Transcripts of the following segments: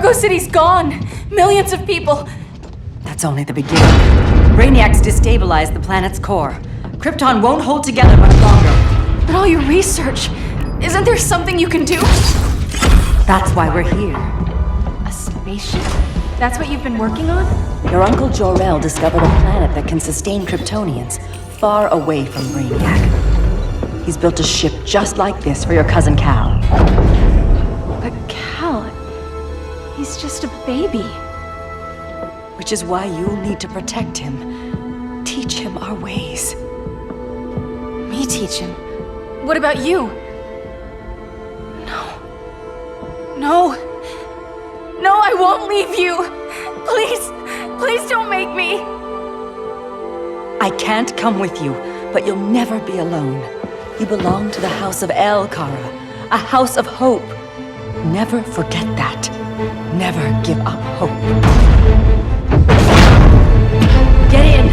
Argo City's gone. Millions of people. That's only the beginning. Brainiacs destabilized the planet's core. Krypton won't hold together much longer. But all your research, isn't there something you can do? That's why we're here. A spaceship? That's what you've been working on? Your uncle Jor-El discovered a planet that can sustain Kryptonians far away from Brainiac. He's built a ship just like this for your cousin Cal. But Cal, he's just a baby. Which is why you'll need to protect him. Teach him our ways. Me teach him? What about you? No, I won't leave you. Please don't make me. I can't come with you, but you'll never be alone. You belong to the House of El, Kara, a house of hope. Never forget that. Never give up hope. Get in!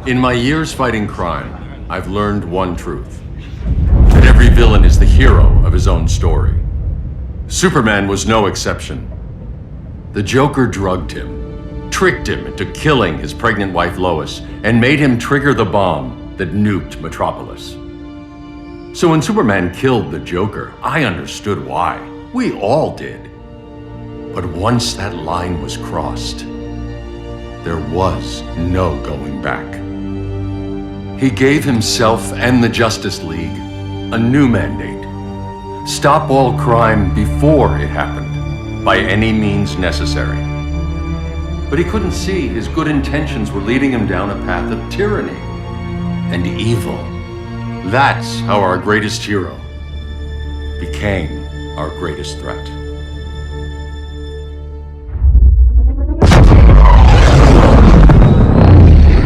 In my years fighting crime, I've learned one truth. That every villain is the hero of his own story. Superman was no exception. The Joker drugged him, tricked him into killing his pregnant wife Lois, and made him trigger the bomb that nuked Metropolis. So when Superman killed the Joker, I understood why. We all did. But once that line was crossed, there was no going back. He gave himself and the Justice League a new mandate. Stop all crime before it happened, by any means necessary. But he couldn't see his good intentions were leading him down a path of tyranny and evil. That's how our greatest hero became our greatest threat.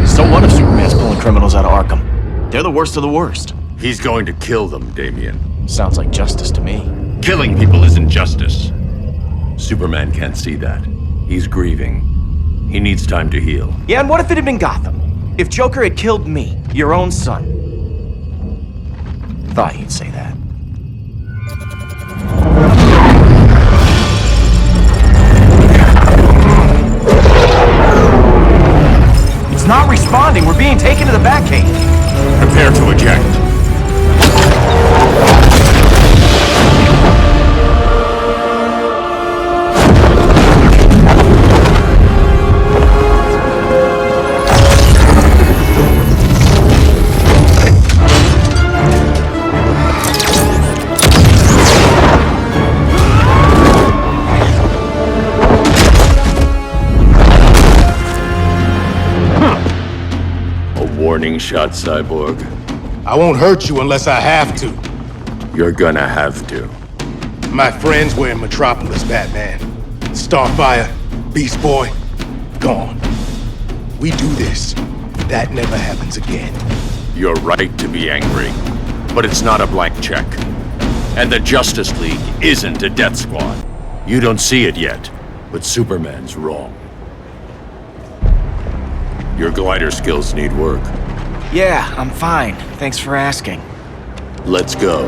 So what if Superman's pulling criminals out of Arkham? They're the worst of the worst. He's going to kill them, Damian. Sounds like justice to me. Killing people isn't justice. Superman can't see that. He's grieving. He needs time to heal. Yeah, and what if it had been Gotham? If Joker had killed me, your own son? Thought you'd say that. It's not responding. We're being taken to the Batcave. Prepare to eject. Warning shot, Cyborg. I won't hurt you unless I have to. You're gonna have to. My friends were in Metropolis, Batman. Starfire, Beast Boy, gone. We do this. That never happens again. You're right to be angry, but it's not a blank check. And the Justice League isn't a death squad. You don't see it yet, but Superman's wrong. Your glider skills need work. Yeah, I'm fine. Thanks for asking. Let's go.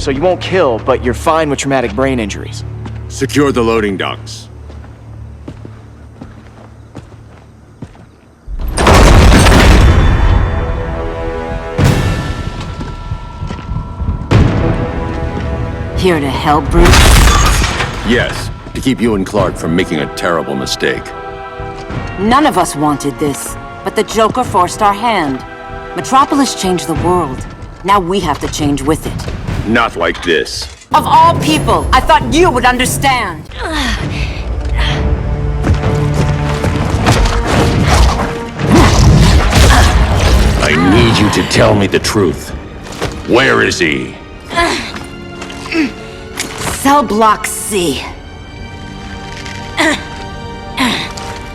So you won't kill, but you're fine with traumatic brain injuries. Secure the loading docks. Here to help, Bruce? Yes, to keep you and Clark from making a terrible mistake. None of us wanted this, but the Joker forced our hand. Metropolis changed the world. Now we have to change with it. Not like this. Of all people, I thought you would understand. I need you to tell me the truth. Where is he? Cell Block C.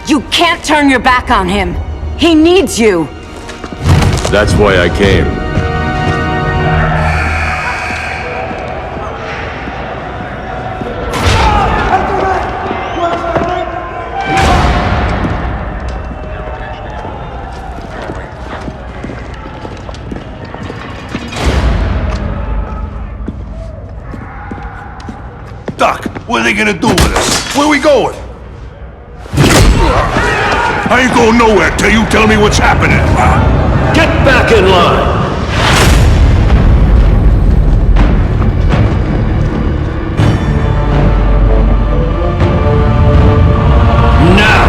You can't turn your back on him. He needs you. That's why I came. Doc, what are they gonna do with us? Where we going? I ain't going nowhere till you tell me what's happening. Get back in line! Now!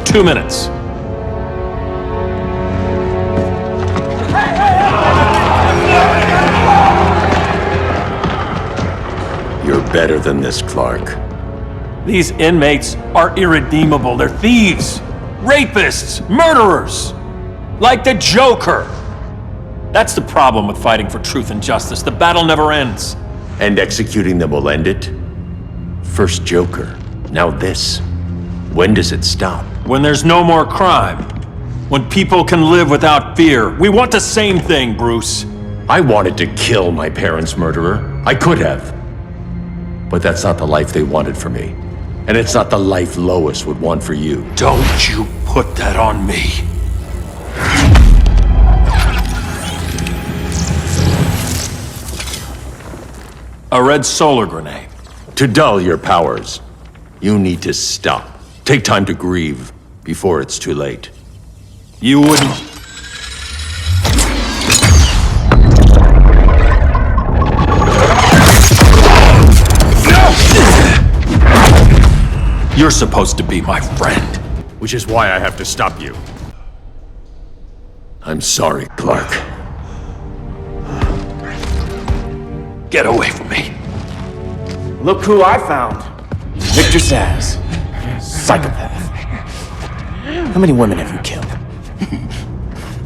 2 minutes. You're better than this, Clark. These inmates are irredeemable. They're thieves, rapists, murderers. Like the Joker. That's the problem with fighting for truth and justice. The battle never ends. And executing them will end it? First Joker, now this. When does it stop? When there's no more crime. When people can live without fear. We want the same thing, Bruce. I wanted to kill my parents' murderer. I could have. But that's not the life they wanted for me. And it's not the life Lois would want for you. Don't you put that on me. A red solar grenade. To dull your powers, you need to stop. Take time to grieve before it's too late. You wouldn't... You're supposed to be my friend. Which is why I have to stop you. I'm sorry, Clark. Get away from me. Look who I found. Victor Zsasz. Psychopath. How many women have you killed?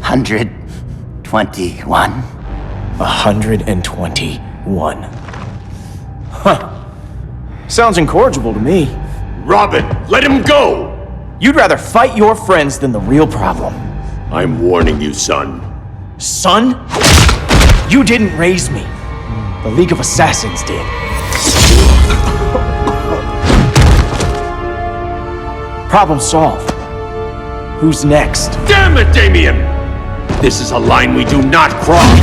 121. 121. Huh. Sounds incorrigible to me. Robin, let him go! You'd rather fight your friends than the real problem. I'm warning you, son. Son? You didn't raise me. The League of Assassins did. Problem solved. Who's next? Damn it, Damien! This is a line we do not cross.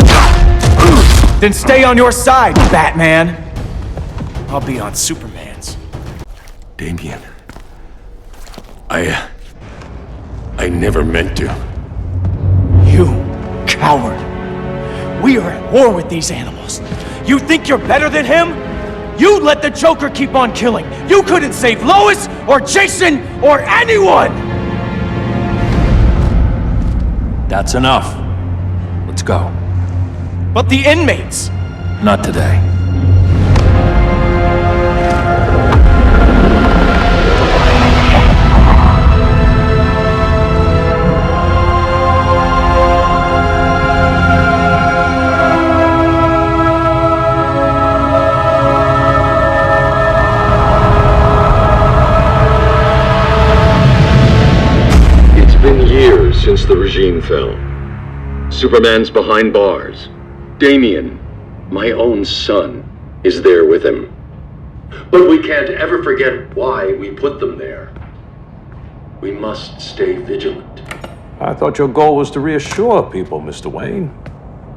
Then stay on your side, Batman. I'll be on Superman's. Damien. I never meant to. You coward. We are at war with these animals. You think you're better than him? You let the Joker keep on killing. You couldn't save Lois or Jason or anyone! That's enough. Let's go. But the inmates. Not today. It's been years since the regime fell. Superman's behind bars. Damien, my own son, is there with him. But we can't ever forget why we put them there. We must stay vigilant. I thought your goal was to reassure people, Mr. Wayne.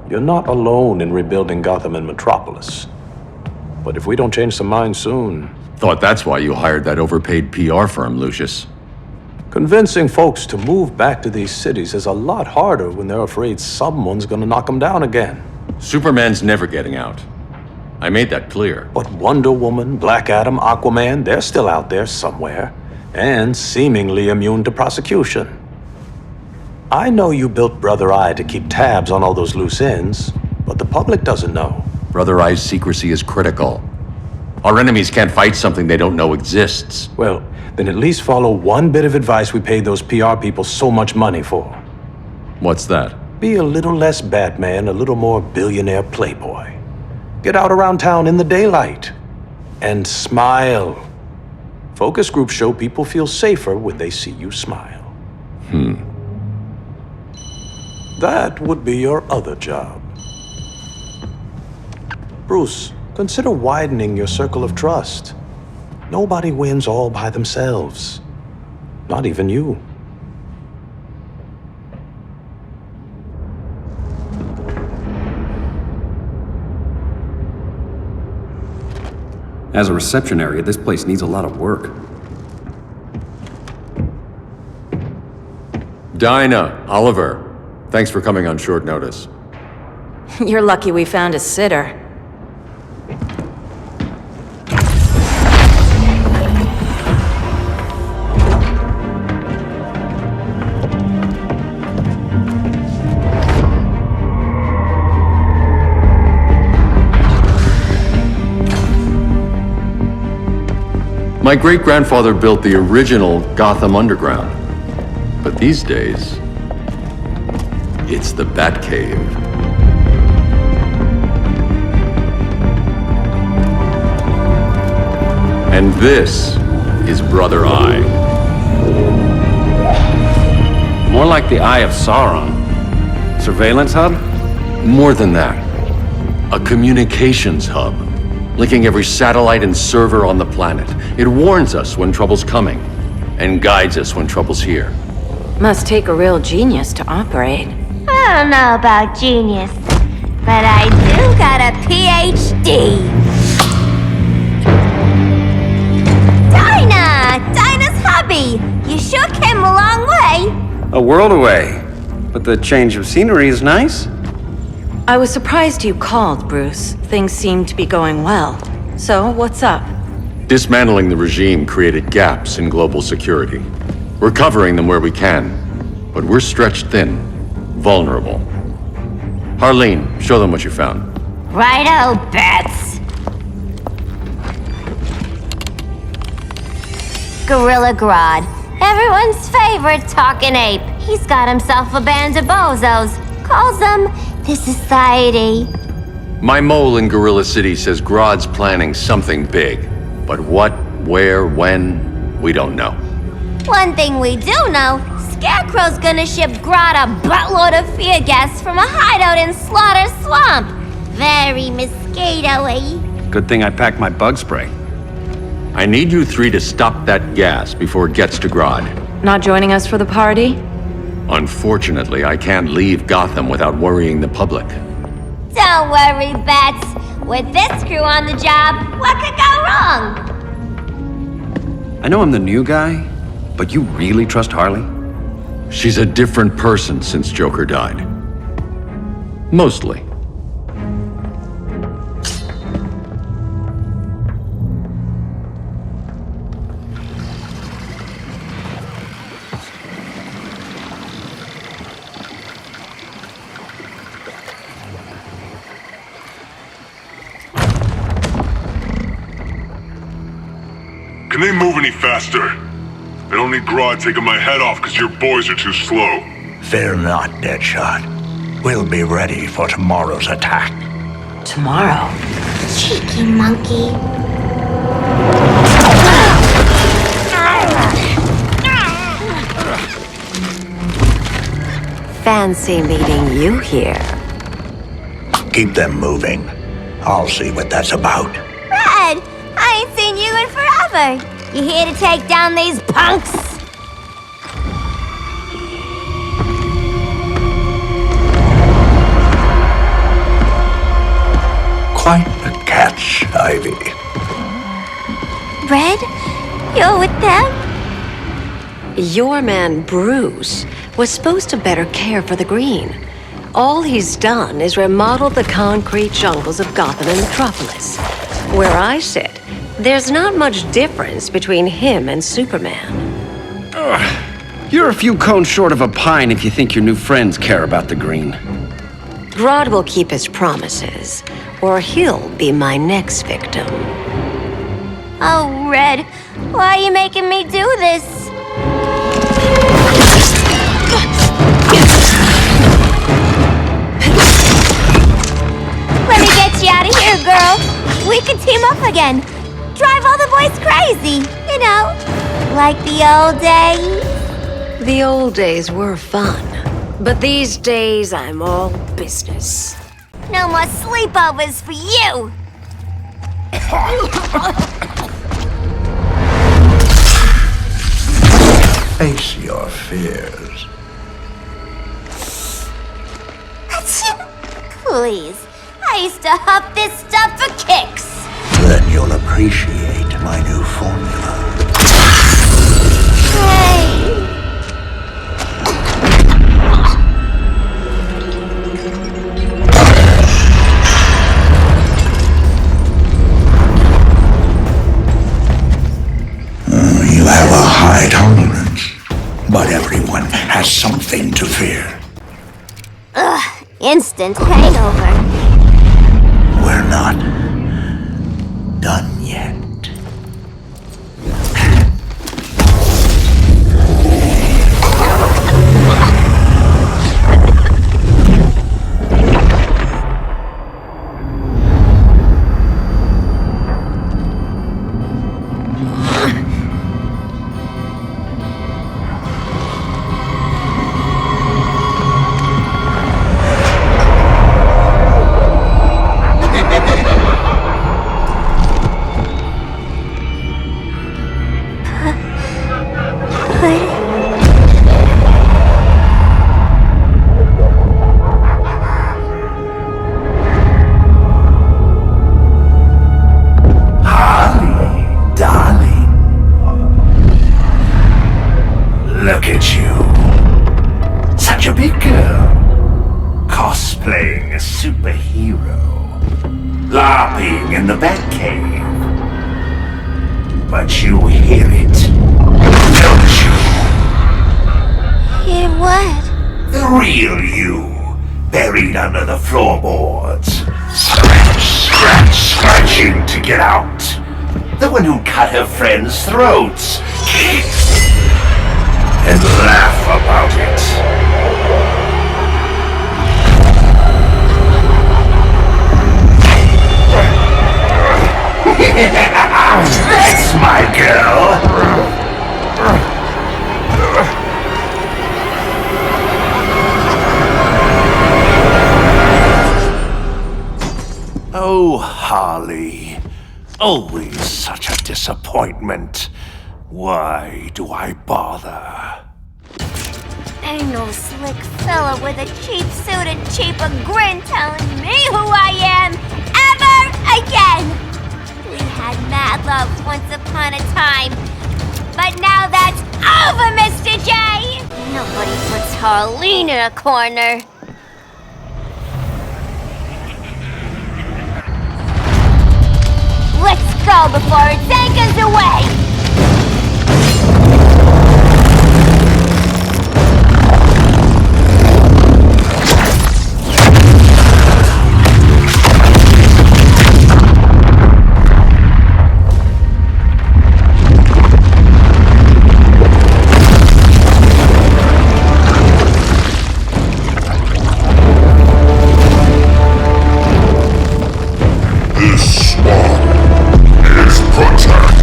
You're not alone in rebuilding Gotham and Metropolis. But if we don't change some minds soon... Thought that's why you hired that overpaid PR firm, Lucius. Convincing folks to move back to these cities is a lot harder when they're afraid someone's gonna knock them down again. Superman's never getting out. I made that clear. But Wonder Woman, Black Adam, Aquaman, they're still out there somewhere, and seemingly immune to prosecution. I know you built Brother Eye to keep tabs on all those loose ends, but the public doesn't know. Brother Eye's secrecy is critical. Our enemies can't fight something they don't know exists. Well, then at least follow one bit of advice we paid those PR people so much money for. What's that? Be a little less Batman, a little more billionaire playboy. Get out around town in the daylight. And smile. Focus groups show people feel safer when they see you smile. That would be your other job. Bruce, consider widening your circle of trust. Nobody wins all by themselves. Not even you. As a reception area, this place needs a lot of work. Dinah, Oliver, thanks for coming on short notice. You're lucky we found a sitter. My great-grandfather built the original Gotham Underground. But these days, it's the Batcave. And this is Brother Eye. More like the Eye of Sauron. Surveillance hub? More than that, a communications hub, linking every satellite and server on the planet. It warns us when trouble's coming, and guides us when trouble's here. Must take a real genius to operate. I don't know about genius, but I do got a PhD. Dinah's hubby. You sure came a long way. A world away, but the change of scenery is nice. I was surprised you called, Bruce. Things seem to be going well. So, what's up? Dismantling the regime created gaps in global security. We're covering them where we can, but we're stretched thin, vulnerable. Harleen, show them what you found. Righto, Bats. Gorilla Grodd, everyone's favorite talking ape. He's got himself a band of bozos. Calls them the Society. My mole in Gorilla City says Grodd's planning something big. But what, where, when, we don't know. One thing we do know, Scarecrow's gonna ship Grodd a buttload of fear gas from a hideout in Slaughter Swamp. Very mosquito-y. Good thing I packed my bug spray. I need you three to stop that gas before it gets to Grodd. Not joining us for the party? Unfortunately, I can't leave Gotham without worrying the public. Don't worry, Bats. With this crew on the job, what could go wrong? I know I'm the new guy, but you really trust Harley? She's a different person since Joker died. Mostly. Can they move any faster? I don't need Grodd taking my head off because your boys are too slow. Fear not, Deadshot. We'll be ready for tomorrow's attack. Tomorrow? Cheeky monkey. Fancy meeting you here. Keep them moving. I'll see what that's about. Red, I ain't seen you in forever. You here to take down these punks? Quite the catch, Ivy. Red, you're with them? Your man, Bruce, was supposed to better care for the Green. All he's done is remodel the concrete jungles of Gotham and Metropolis. Where I sit, there's not much difference between him and Superman. You're a few cones short of a pine if you think your new friends care about the Green. Grodd will keep his promises, or he'll be my next victim. Oh, Red, why are you making me do this? Let me get you out of here, girl. We can team up again. Drive all the boys crazy, you know, like the old days. The old days were fun, but these days I'm all business. No more sleepovers for you. Face your fears. Please, I used to huff this stuff for kicks. Then you'll appreciate my new formula. Hey. You have a high tolerance, but everyone has something to fear. Ugh, instant hangover. We're not done yet. Look at you. Such a big girl. Cosplaying a superhero. LARPing in the Batcave. But you hear it, don't you? Hear what? The real you, buried under the floorboards. Scratching to get out. The one who cut her friends' throats. And laugh about it. That's my girl. Oh, Harley. Always such a disappointment. Why do I bother? Ain't no slick fella with a cheap suit and cheaper grin telling me who I am ever again. We had mad love once upon a time, but now that's over, Mr. J. Nobody puts Harleen in a corner. Let's go before it takes us away. This spawn is protected.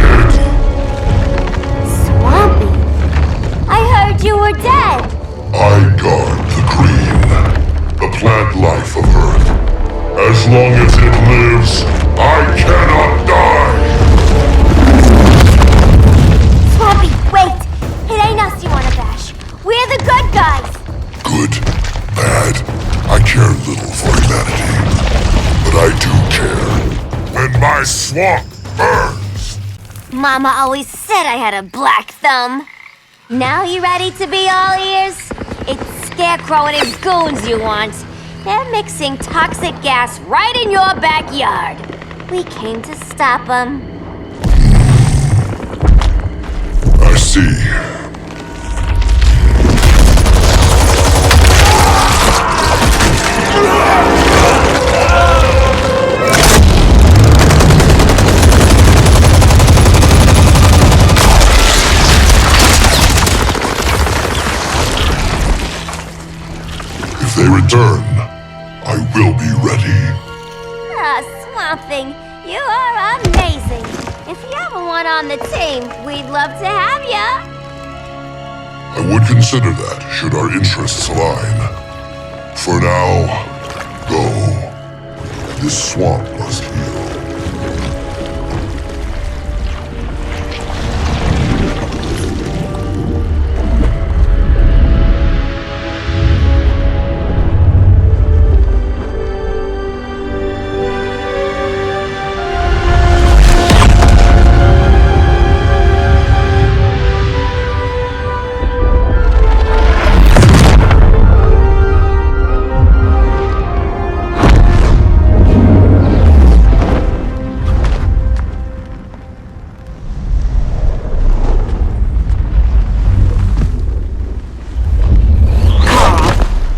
swamp burns! Mama always said I had a black thumb. Now you ready to be all ears? It's Scarecrow and his goons you want. They're mixing toxic gas right in your backyard. We came to stop them. I see. If they return, I will be ready. Ah, Swamp Thing, you are amazing. If you ever want on the team, we'd love to have ya. I would consider that, should our interests align. For now, go. This swamp must heal.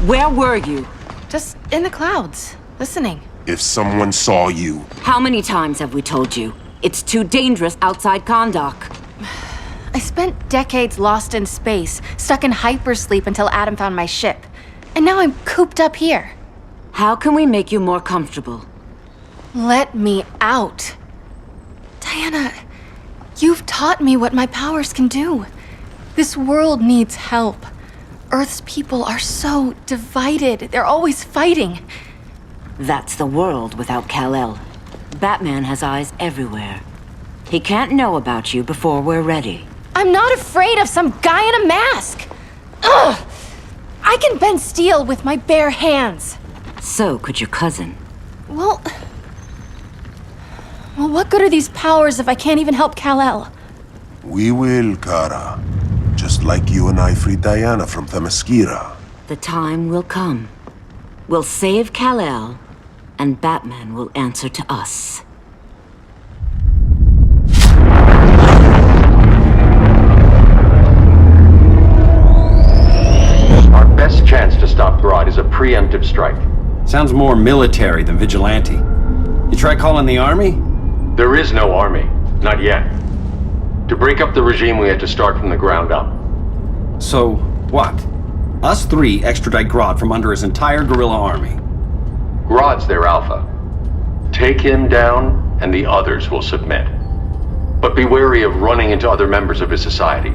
Where were you? Just in the clouds, listening. If someone saw you, How many times have we told you? It's too dangerous outside Kahndaq. I spent decades lost in space, stuck in hypersleep until Adam found my ship. And now I'm cooped up here. How can we make you more comfortable? Let me out. Diana, you've taught me what my powers can do. This world needs help. Earth's people are so divided. They're always fighting. That's the world without Kal-El. Batman has eyes everywhere. He can't know about you before we're ready. I'm not afraid of some guy in a mask. Ugh! I can bend steel with my bare hands. So could your cousin. Well, what good are these powers if I can't even help Kal-El? we will, Kara. Just like you and I freed Diana from Themyscira. The time will come. We'll save Kal-El, and Batman will answer to us. Our best chance to stop Grodd is a preemptive strike. Sounds more military than vigilante. You try calling the army? There is no army. Not yet. To break up the regime, we had to start from the ground up. So, what? Us three extradite Grodd from under his entire guerrilla army. Grodd's their alpha. Take him down, and the others will submit. But be wary of running into other members of his society.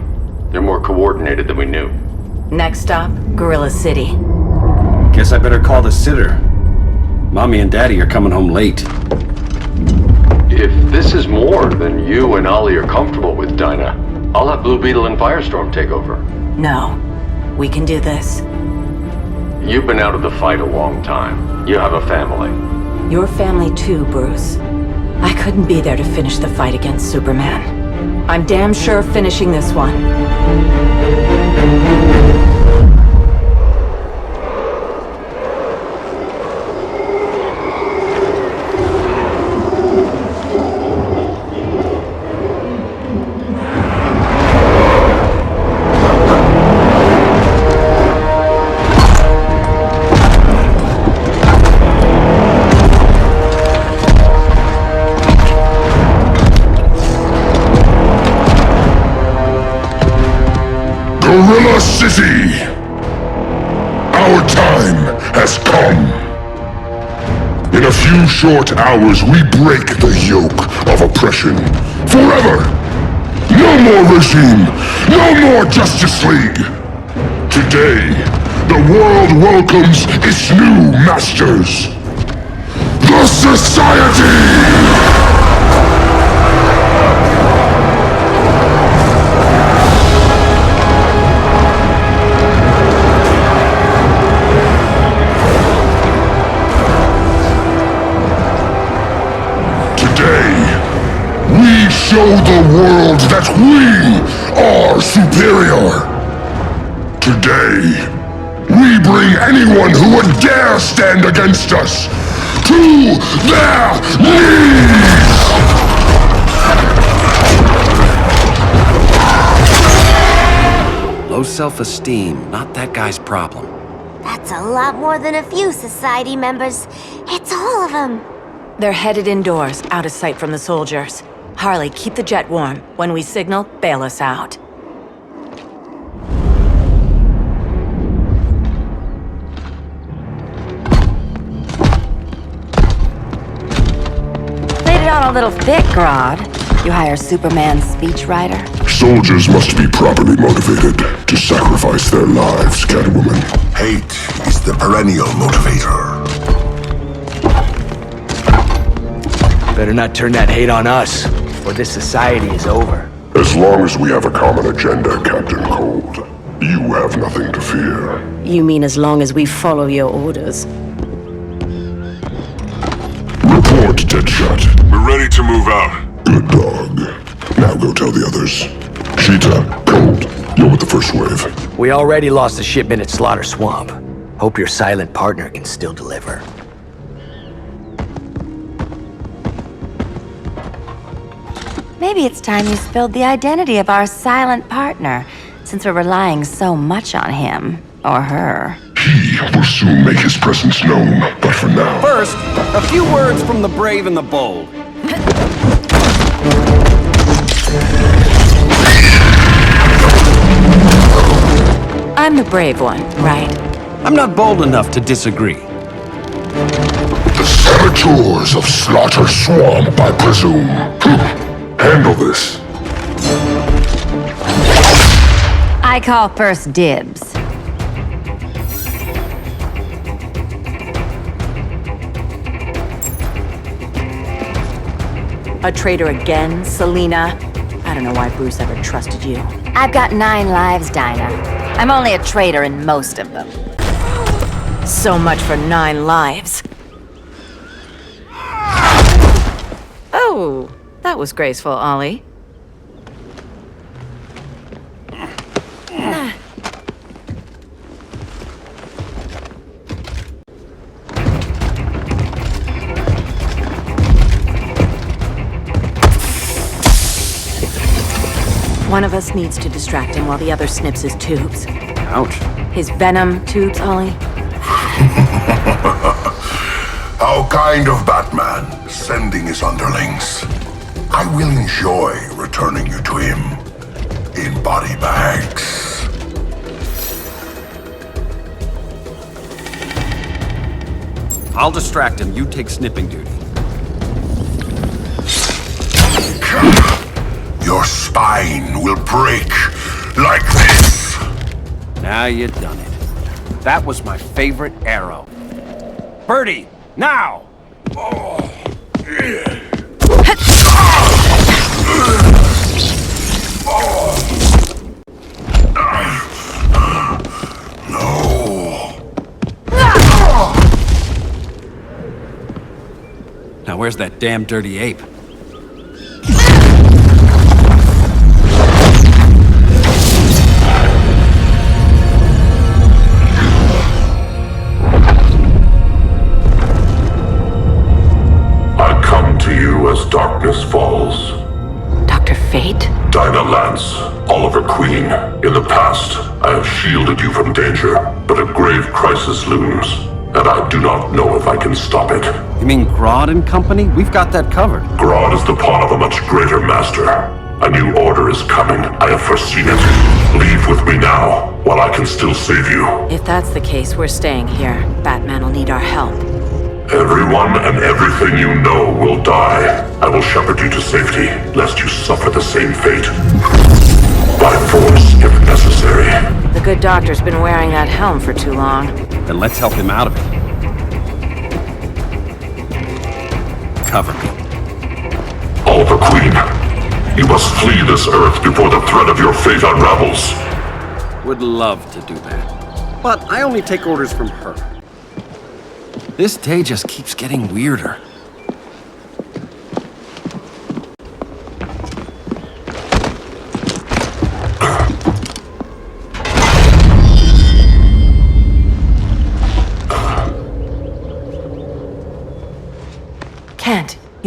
They're more coordinated than we knew. Next stop, Gorilla City. Guess I better call the sitter. Mommy and Daddy are coming home late. If this is more than you and Ollie are comfortable with, Dinah, I'll have Blue Beetle and Firestorm take over. No, we can do this. You've been out of the fight a long time. You have a family. Your family too, Bruce. I couldn't be there to finish the fight against Superman. I'm damn sure finishing this one. Gorilla City! Our time has come. In a few short hours, we break the yoke of oppression. Forever! No more regime! No more Justice League! Today, the world welcomes its new masters. The Society! world that we are superior. Today, we bring anyone who would dare stand against us to their knees! Low self-esteem, not that guy's problem. That's a lot more than a few society members. It's all of them. They're headed indoors, out of sight from the soldiers. Harley, keep the jet warm. When we signal, bail us out. Played it on a little thick, Grodd. You hire Superman's speechwriter? Soldiers must be properly motivated to sacrifice their lives, Catwoman. Hate is the perennial motivator. Better not turn that hate on us, or this society is over. As long as we have a common agenda, Captain Cold, you have nothing to fear. You mean as long as we follow your orders? Report, Deadshot. We're ready to move out. Good dog. Now go tell the others. Cheetah, Cold, you're with the first wave. We already lost a shipment at Slaughter Swamp. Hope your silent partner can still deliver. Maybe it's time you spilled the identity of our silent partner, since we're relying so much on him. Or her. He will soon make his presence known, but for now... First, a few words from the brave and the bold. I'm the brave one, right? I'm not bold enough to disagree. The saboteurs of Slaughter Swamp, I presume. Handle this. I call first dibs. A traitor again, Selina? I don't know why Bruce ever trusted you. I've got 9 lives, Dinah. I'm only a traitor in most of them. So much for 9 lives. Oh, that was graceful, Ollie. One of us needs to distract him while the other snips his tubes. Ouch. His venom tubes, Ollie. How kind of Batman, sending his underlings. I will enjoy returning you to him in body bags. I'll distract him. You take snipping duty. Your spine will break like this. Now you done it. That was my favorite arrow. Birdie, now! Now where's that damn dirty ape? As darkness falls. Dr. Fate? Dinah Lance, Oliver Queen. In the past, I have shielded you from danger, but a grave crisis looms, and I do not know if I can stop it. You mean Grodd and company? We've got that covered. Grodd is the pawn of a much greater master. A new order is coming. I have foreseen it. Leave with me now, while I can still save you. If that's the case, we're staying here. Batman will need our help. Everyone and everything you know will die. I will shepherd you to safety, lest you suffer the same fate. By force, if necessary. The good doctor's been wearing that helm for too long. Then let's help him out of it. Cover me. Oliver Queen, you must flee this Earth before the threat of your fate unravels. Would love to do that. But I only take orders from her. This day just keeps getting weirder.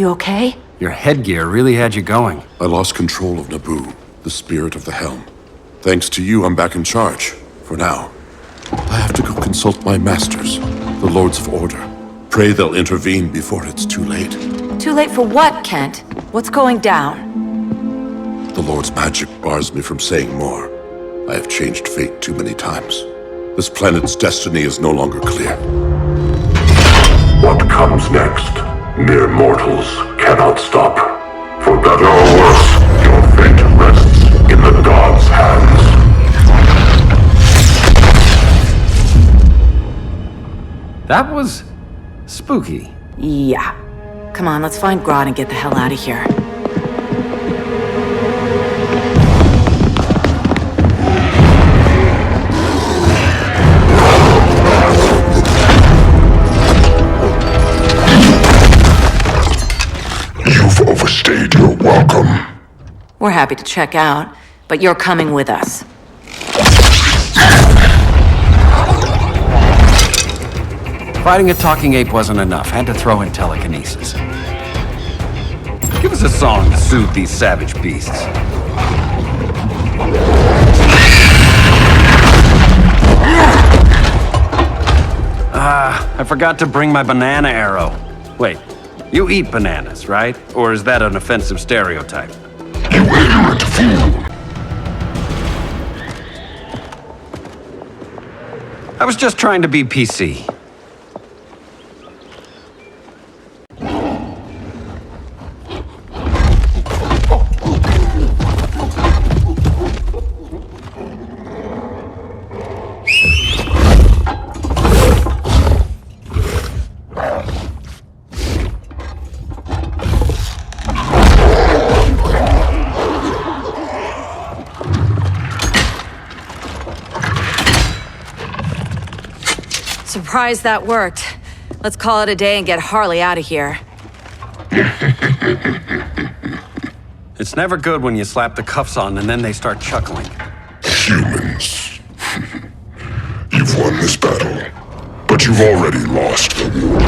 You okay? Your headgear really had you going. I lost control of Naboo, the spirit of the helm. Thanks to you, I'm back in charge. For now. I have to go consult my masters, the Lords of Order. Pray they'll intervene before it's too late. Too late for what, Kent? What's going down? The Lord's magic bars me from saying more. I have changed fate too many times. This planet's destiny is no longer clear. What comes next? Mere mortals cannot stop. For better or worse, your fate rests in the gods' hands. That was spooky. Yeah. Come on, let's find Grodd and get the hell out of here. You've overstayed your welcome. We're happy to check out, but you're coming with us. Fighting a talking ape wasn't enough. Had to throw in telekinesis. Give us a song to soothe these savage beasts. I forgot to bring my banana arrow. Wait, you eat bananas, right? Or is that an offensive stereotype? You ignorant fool! I was just trying to be PC. Surprised that worked. Let's call it a day and get Harley out of here. It's never good when you slap the cuffs on and then they start chuckling. Humans. You've won this battle, but you've already lost the war.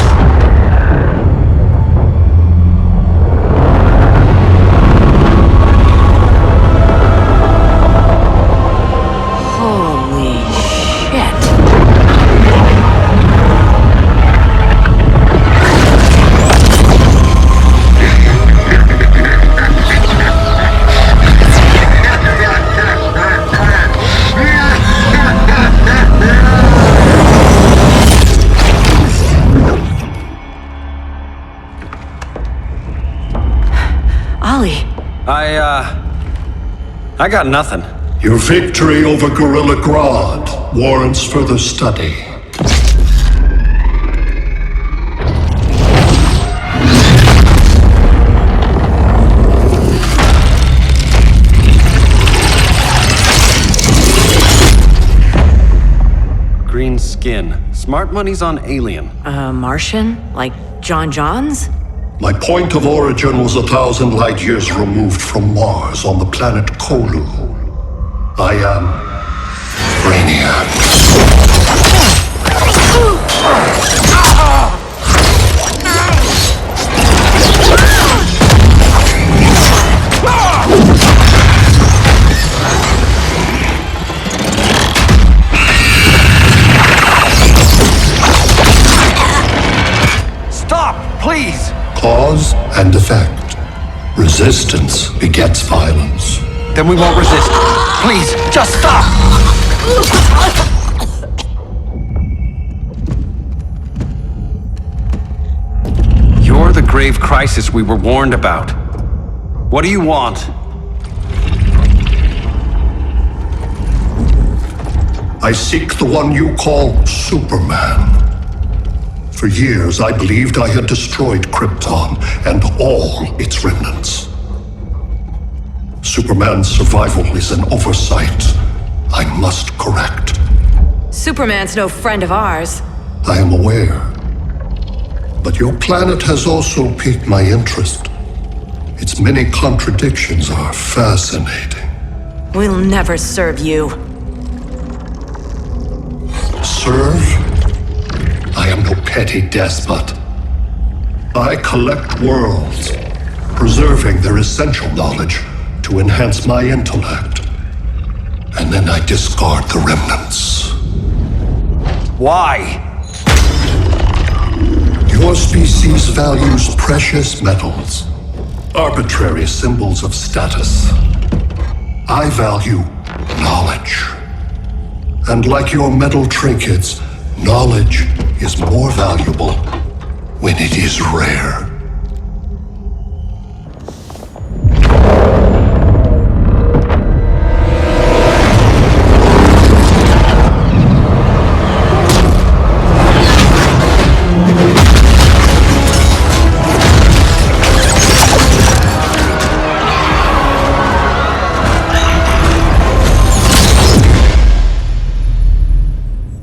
I got nothing. Your victory over Gorilla Grodd warrants further study. Green skin. Smart money's on alien. Martian? Like John Johns? My point of origin was 1,000 light years removed from Mars on the planet Kolu. I am Brainiac. Stop, please! Cause and effect. Resistance begets violence. Then we won't resist. Please, just stop! You're the grave crisis we were warned about. What do you want? I seek the one you call Superman. For years, I believed I had destroyed Krypton and all its remnants. Superman's survival is an oversight I must correct. Superman's no friend of ours. I am aware. But your planet has also piqued my interest. Its many contradictions are fascinating. We'll never serve you. Serve? I am no petty despot. I collect worlds, preserving their essential knowledge to enhance my intellect. And then I discard the remnants. Why? Your species values precious metals, arbitrary symbols of status. I value knowledge. And like your metal trinkets, knowledge is more valuable when it is rare.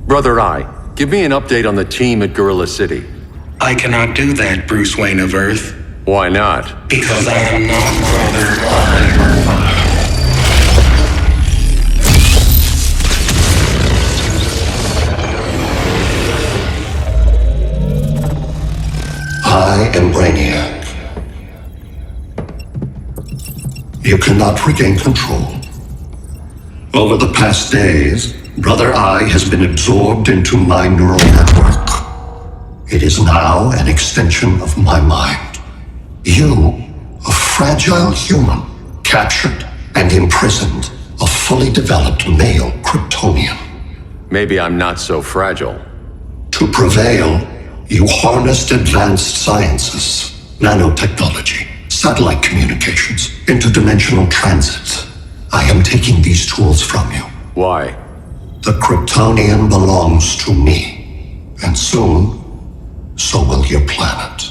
Brother Eye, give me an update on the team at Gorilla City. I cannot do that, Bruce Wayne of Earth. Why not? Because I am not Brother Eye. I am Brainiac. You cannot regain control. Over the past days, Brother Eye has been absorbed into my neural network. It is now an extension of my mind. You, a fragile human, captured and imprisoned a fully developed male Kryptonian. Maybe I'm not so fragile. To prevail, you harnessed advanced sciences, nanotechnology, satellite communications, interdimensional transit. I am taking these tools from you. Why? The Kryptonian belongs to me, and soon, so will your planet.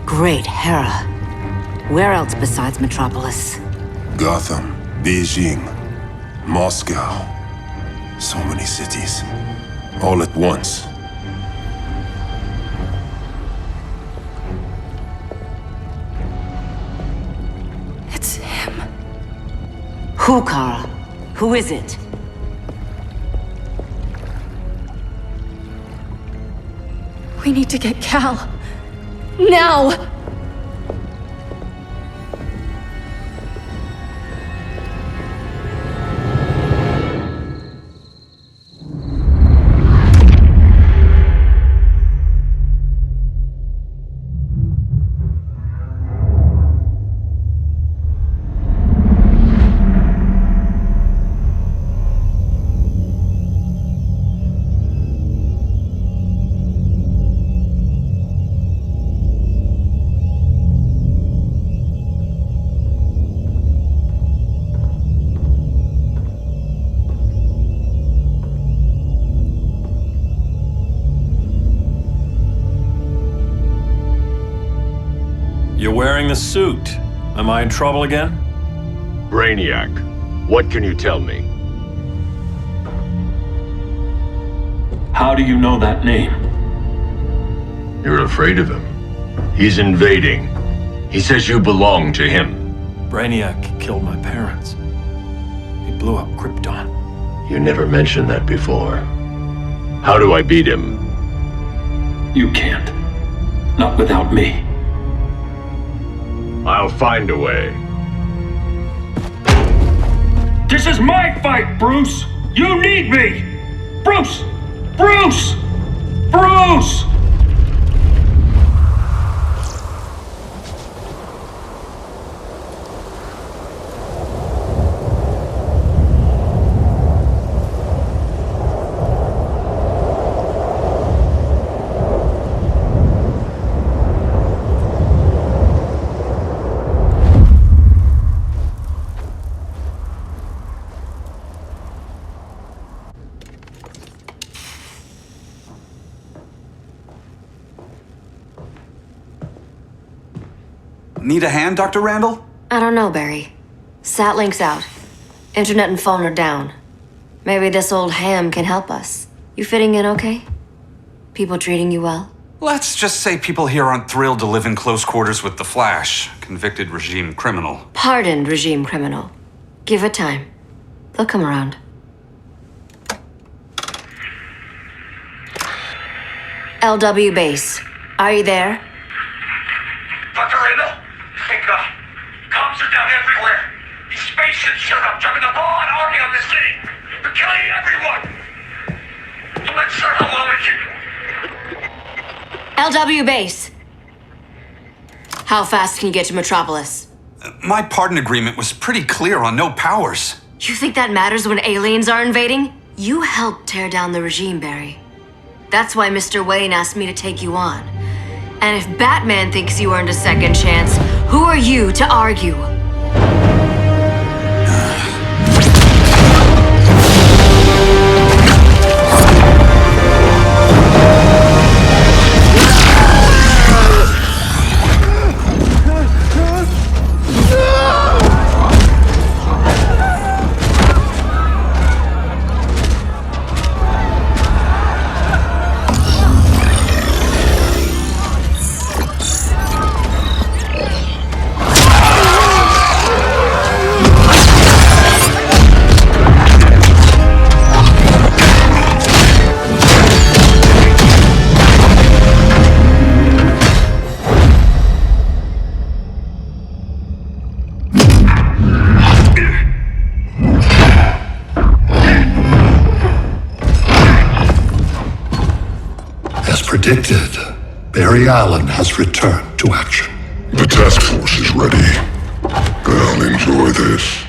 Great Hera. Where else besides Metropolis? Gotham, Beijing, Moscow. So many cities. All at once. It's him. Who, Kara? Who is it? We need to get Cal. Now! You're wearing the suit. Am I in trouble again? Brainiac, what can you tell me? How do you know that name? You're afraid of him. He's invading. He says you belong to him. Brainiac killed my parents. He blew up Krypton. You never mentioned that before. How do I beat him? You can't. Not without me. I'll find a way. This is my fight, Bruce! You need me! Bruce! Bruce! Bruce! Need a hand, Dr. Randall? I don't know, Barry. Satlink's out. Internet and phone are down. Maybe this old ham can help us. You fitting in okay? People treating you well? Let's just say people here aren't thrilled to live in close quarters with the Flash, convicted regime criminal. Pardoned regime criminal. Give it time. They'll come around. LW base. Are you there? Dr. Randall? Comms are down everywhere. These spaceships showed up, dropping a ball and army on this city. They're killing everyone. So let's start a low LW base. How fast can you get to Metropolis? My pardon agreement was pretty clear on no powers. You think that matters when aliens are invading? You helped tear down the regime, Barry. That's why Mr. Wayne asked me to take you on. And if Batman thinks you earned a second chance, who are you to argue? Predicted, Barry Allen has returned to action. The task force is ready. I'll enjoy this.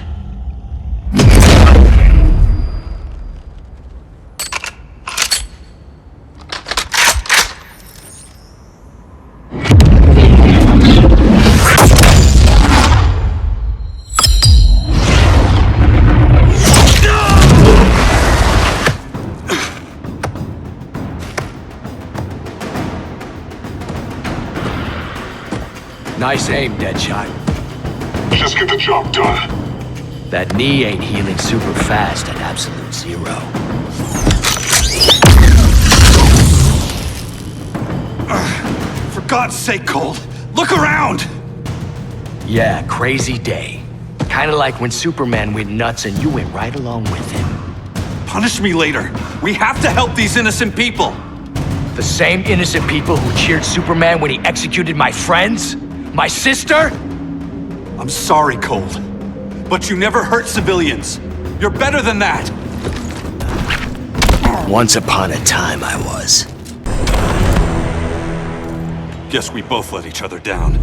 Nice aim, Deadshot. Just get the job done. That knee ain't healing super fast at absolute zero. For God's sake, Cold, look around! Yeah, crazy day. Kinda like when Superman went nuts and you went right along with him. Punish me later. We have to help these innocent people. The same innocent people who cheered Superman when he executed my friends? My sister? I'm sorry, Cold, but you never hurt civilians. You're better than that. Once upon a time, I was. Guess we both let each other down.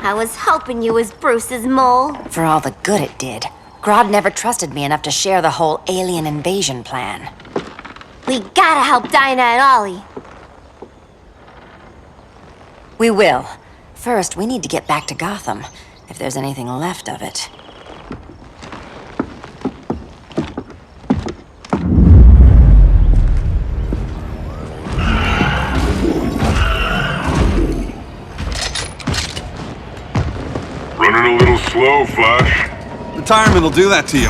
I was hoping you was Bruce's mole. For all the good it did. Grodd never trusted me enough to share the whole alien invasion plan. We gotta help Dinah and Ollie. We will. First, we need to get back to Gotham, if there's anything left of it. Running a little slow, Flash. Retirement will do that to you.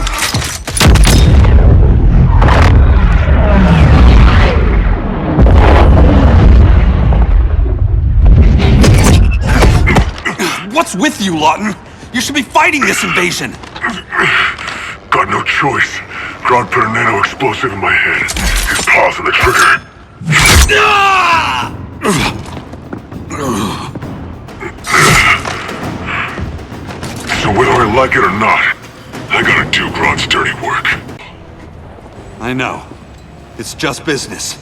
What's with you, Lawton? You should be fighting this invasion. Got no choice. Grodd put a nano explosive in my head. His paws on the trigger. So what do I I like it or not, I gotta do Grodd's dirty work. I know. It's just business.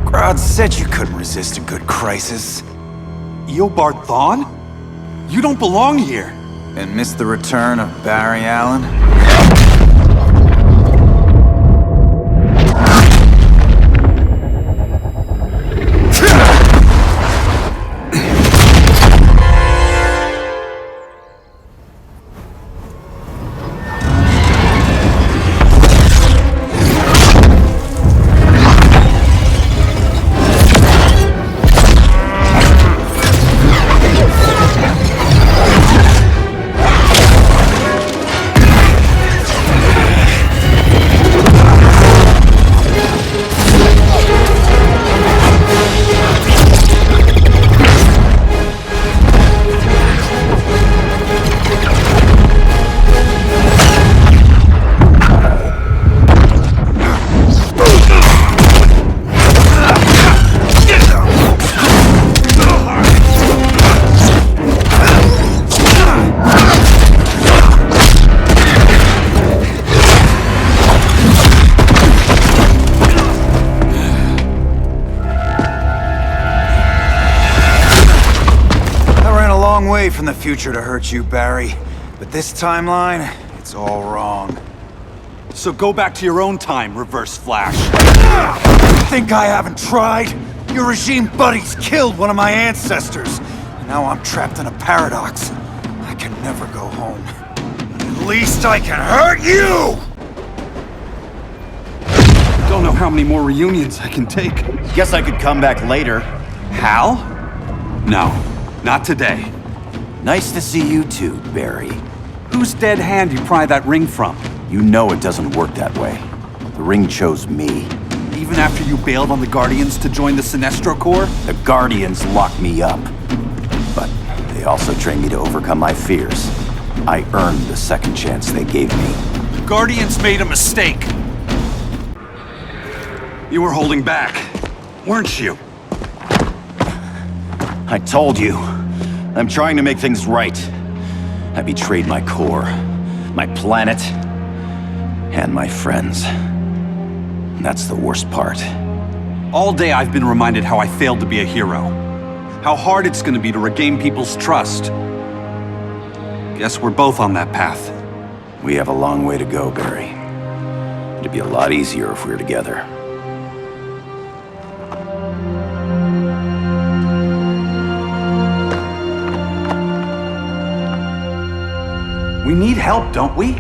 Grodd said you couldn't resist a good crisis. Eobard Thawne? You don't belong here. And miss the return of Barry Allen? From the future to hurt you, Barry. But this timeline, it's all wrong. So go back to your own time, Reverse Flash. Think I haven't tried? Your regime buddies killed one of my ancestors. And now I'm trapped in a paradox. I can never go home. At least I can hurt you! Don't know how many more reunions I can take. Guess I could come back later. Hal? No, not today. Nice to see you too, Barry. Whose dead hand you pry that ring from? You know it doesn't work that way. The ring chose me. Even after you bailed on the Guardians to join the Sinestro Corps? The Guardians locked me up. But they also trained me to overcome my fears. I earned the second chance they gave me. The Guardians made a mistake. You were holding back, weren't you? I told you. I'm trying to make things right. I betrayed my Corps, my planet, and my friends. And that's the worst part. All day I've been reminded how I failed to be a hero. How hard it's gonna be to regain people's trust. Guess we're both on that path. We have a long way to go, Barry. It'd be a lot easier if we were together. We need help, don't we?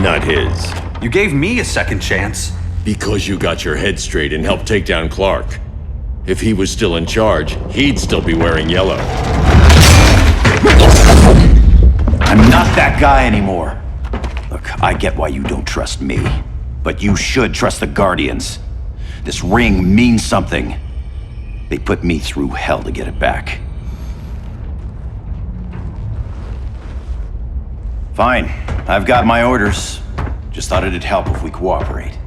Not his. You gave me a second chance. Because you got your head straight and helped take down Clark. If he was still in charge, he'd still be wearing yellow. I'm not that guy anymore. Look, I get why you don't trust me. But you should trust the Guardians. This ring means something. They put me through hell to get it back. Fine. I've got my orders. Just thought it'd help if we cooperate.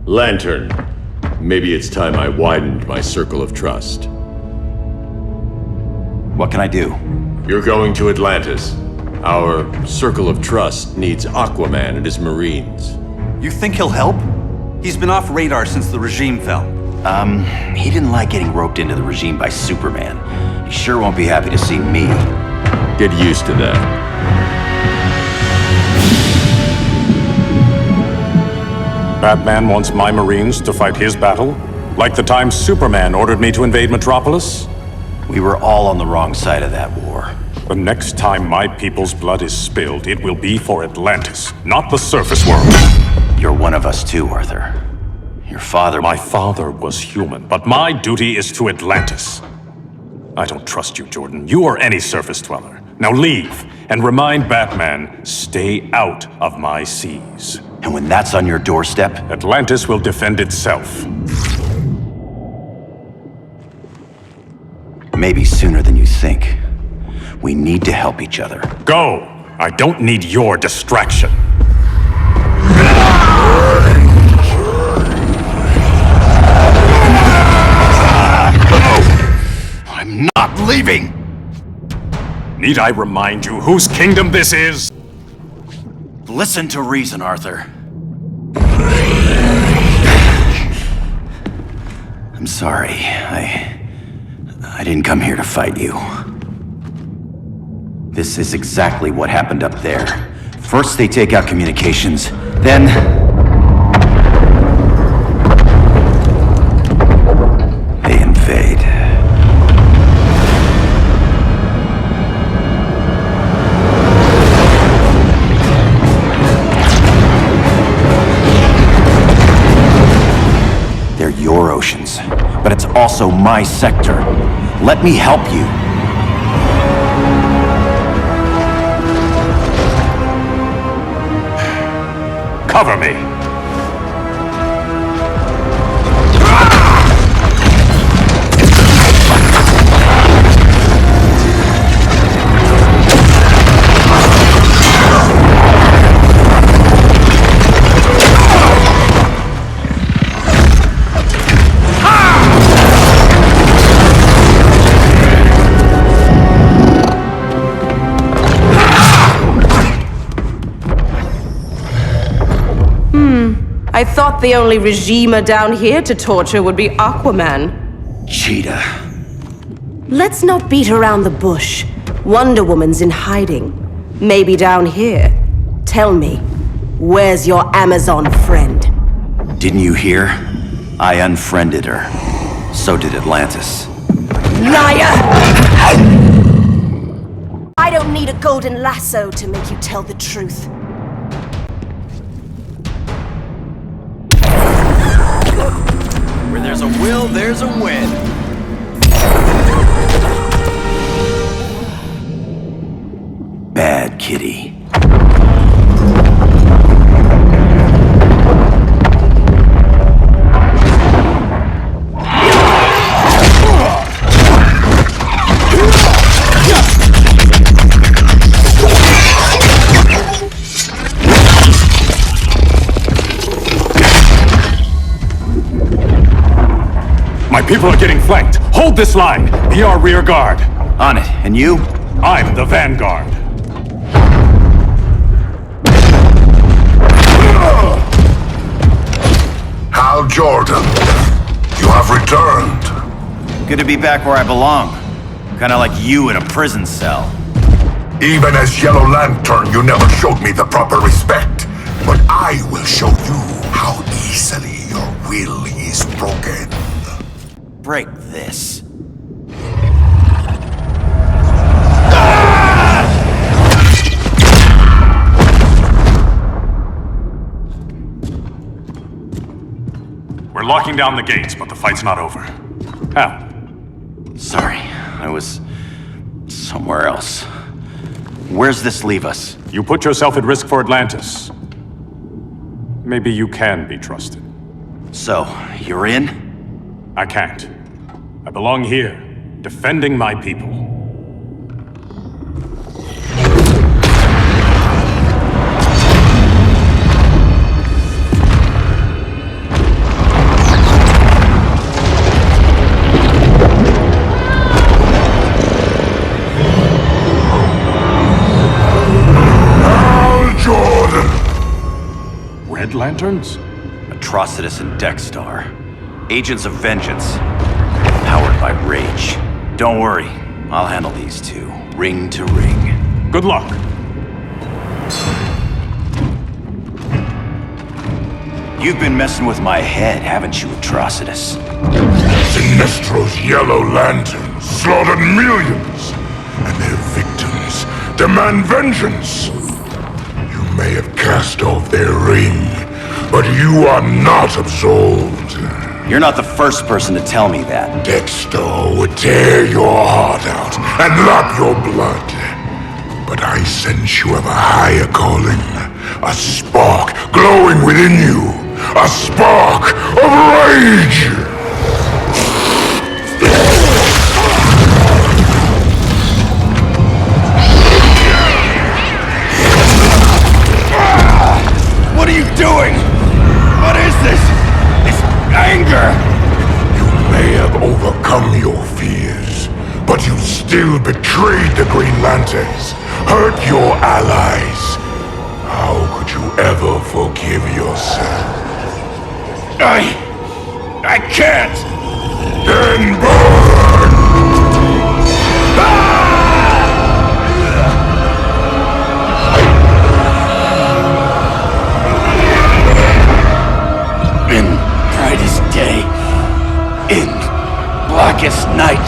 Lantern. Maybe it's time I widened my circle of trust. What can I do? You're going to Atlantis. Our circle of trust needs Aquaman and his Marines. You think he'll help? He's been off radar since the regime fell. He didn't like getting roped into the regime by Superman. He sure won't be happy to see me. Get used to that. Batman wants my Marines to fight his battle? Like the time Superman ordered me to invade Metropolis? We were all on the wrong side of that war. The next time my people's blood is spilled, it will be for Atlantis, not the surface world. You're one of us too, Arthur. Your father... My father was human, but my duty is to Atlantis. I don't trust you, Jordan. You or any surface dweller. Now leave, and remind Batman, stay out of my seas. And when that's on your doorstep? Atlantis will defend itself. Maybe sooner than you think. We need to help each other. Go! I don't need your distraction. not leaving! Need I remind you whose kingdom this is? Listen to reason, Arthur. I'm sorry. I didn't come here to fight you. This is exactly what happened up there. First they take out communications, then... they invade. They're your oceans, but it's also my sector. Let me help you. Cover me! I thought the only regimer down here to torture would be Aquaman. Cheetah. Let's not beat around the bush. Wonder Woman's in hiding. Maybe down here. Tell me, where's your Amazon friend? Didn't you hear? I unfriended her. So did Atlantis. Liar! I don't need a golden lasso to make you tell the truth. Where there's a will, there's a win. Bad kitty. My people are getting flanked. Hold this line. Be our rear guard. On it. And you? I'm the vanguard. Hal Jordan, you have returned. Good to be back where I belong. Kinda like you in a prison cell. Even as Yellow Lantern, you never showed me the proper respect. But I will show you how easily your will is broken. Break this. We're locking down the gates, but the fight's not over. Hal. Sorry, I was somewhere else. Where's this leave us? You put yourself at risk for Atlantis. Maybe you can be trusted. So, you're in? I can't. I belong here, defending my people. Hal Jordan! Red Lanterns? Atrocitus and Dexstar. Agents of Vengeance. Powered by rage. Don't worry, I'll handle these two, ring to ring. Good luck. You've been messing with my head, haven't you, Atrocitus? Sinestro's Yellow Lantern slaughtered millions, and their victims demand vengeance. You may have cast off their ring, but you are not absolved. You're not the first person to tell me that. Dexter would tear your heart out and lap your blood. But I sense you have a higher calling. A spark glowing within you. A spark of rage! What are you doing? What is this? This anger! You may have overcome your fears, But you still betrayed the Green Lanterns, hurt your allies. How could you ever forgive yourself? I can't! Then burn! In brightest day, in blackest night.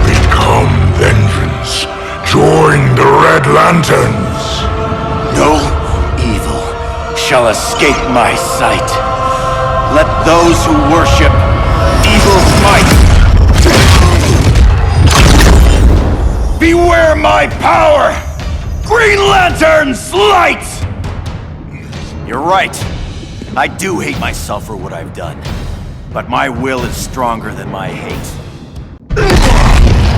Become vengeance. Join the Red Lanterns. No evil shall escape my sight. Let those who worship evil fight. Beware my power! Green Lantern's light! You're right. I do hate myself for what I've done. But my will is stronger than my hate.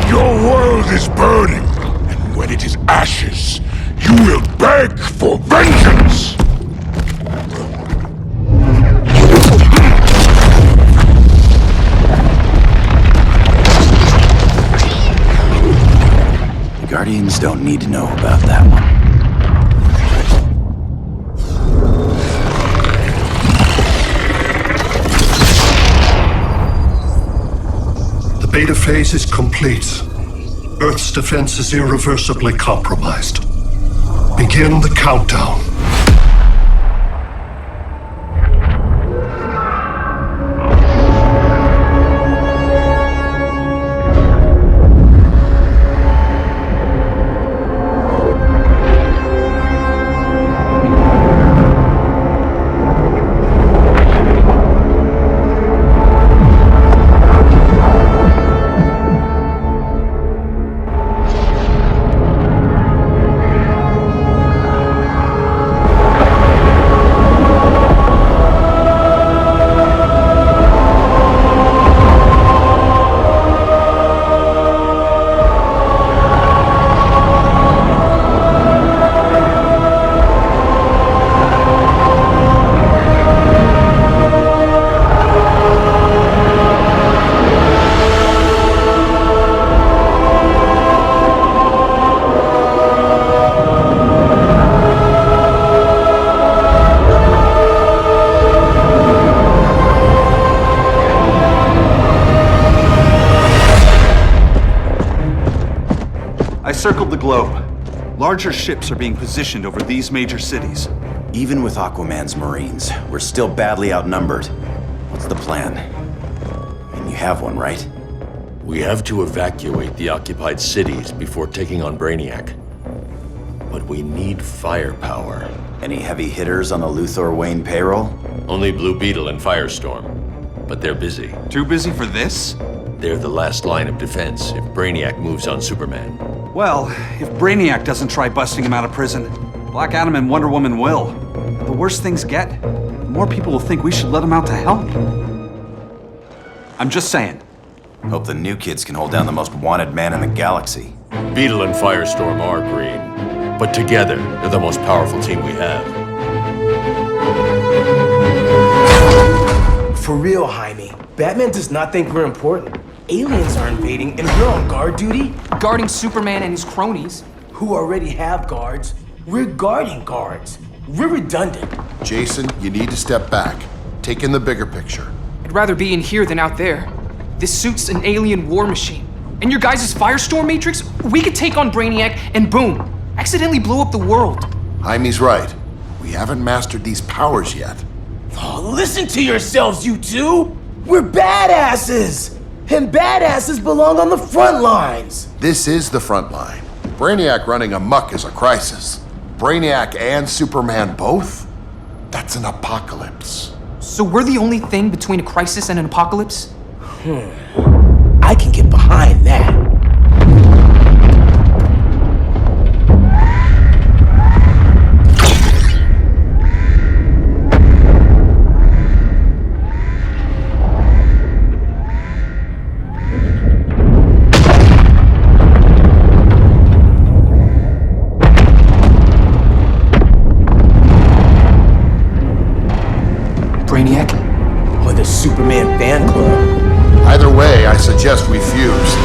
Your world is burning, and when it is ashes, you will beg for vengeance! The Guardians don't need to know about that one. The beta phase is complete. Earth's defense is irreversibly compromised. Begin the countdown. I circled the globe. Larger ships are being positioned over these major cities. Even with Aquaman's Marines, we're still badly outnumbered. What's the plan? I mean, you have one, right? We have to evacuate the occupied cities before taking on Brainiac. But we need firepower. Any heavy hitters on the Luthor Wayne payroll? Only Blue Beetle and Firestorm. But they're busy. Too busy for this? They're the last line of defense if Brainiac moves on Superman. Well, if Brainiac doesn't try busting him out of prison, Black Adam and Wonder Woman will. The worse things get, the more people will think we should let him out to help. I'm just saying. Hope the new kids can hold down the most wanted man in the galaxy. Beetle and Firestorm are green, but together, they're the most powerful team we have. For real, Jaime. Batman does not think we're important. Aliens are invading and we're on guard duty? Guarding Superman and his cronies. Who already have guards. We're guarding guards. We're redundant. Jason, you need to step back. Take in the bigger picture. I'd rather be in here than out there. This suit's an alien war machine. And your guys' Firestorm Matrix, we could take on Brainiac and boom, accidentally blow up the world. Jaime's right. We haven't mastered these powers yet. Oh, listen to yourselves, you two! We're badasses! And badasses belong on the front lines! This is the front line. Brainiac running amok is a crisis. Brainiac and Superman both? That's an apocalypse. So we're the only thing between a crisis and an apocalypse? I can get behind that. Brainiac? Or the Superman fan club? Either way, I suggest we fuse.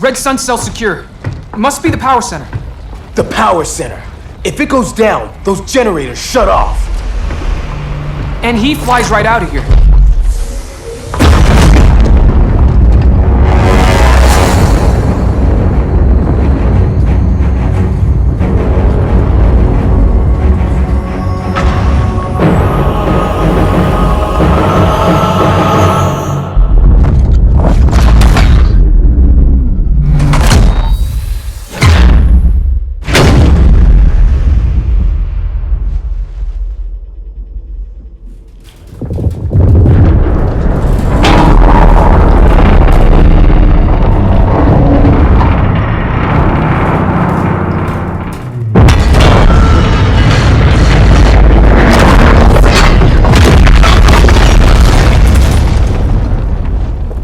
Red Sun cell secure. Must be the power center. The power center. If it goes down, those generators shut off. And he flies right out of here.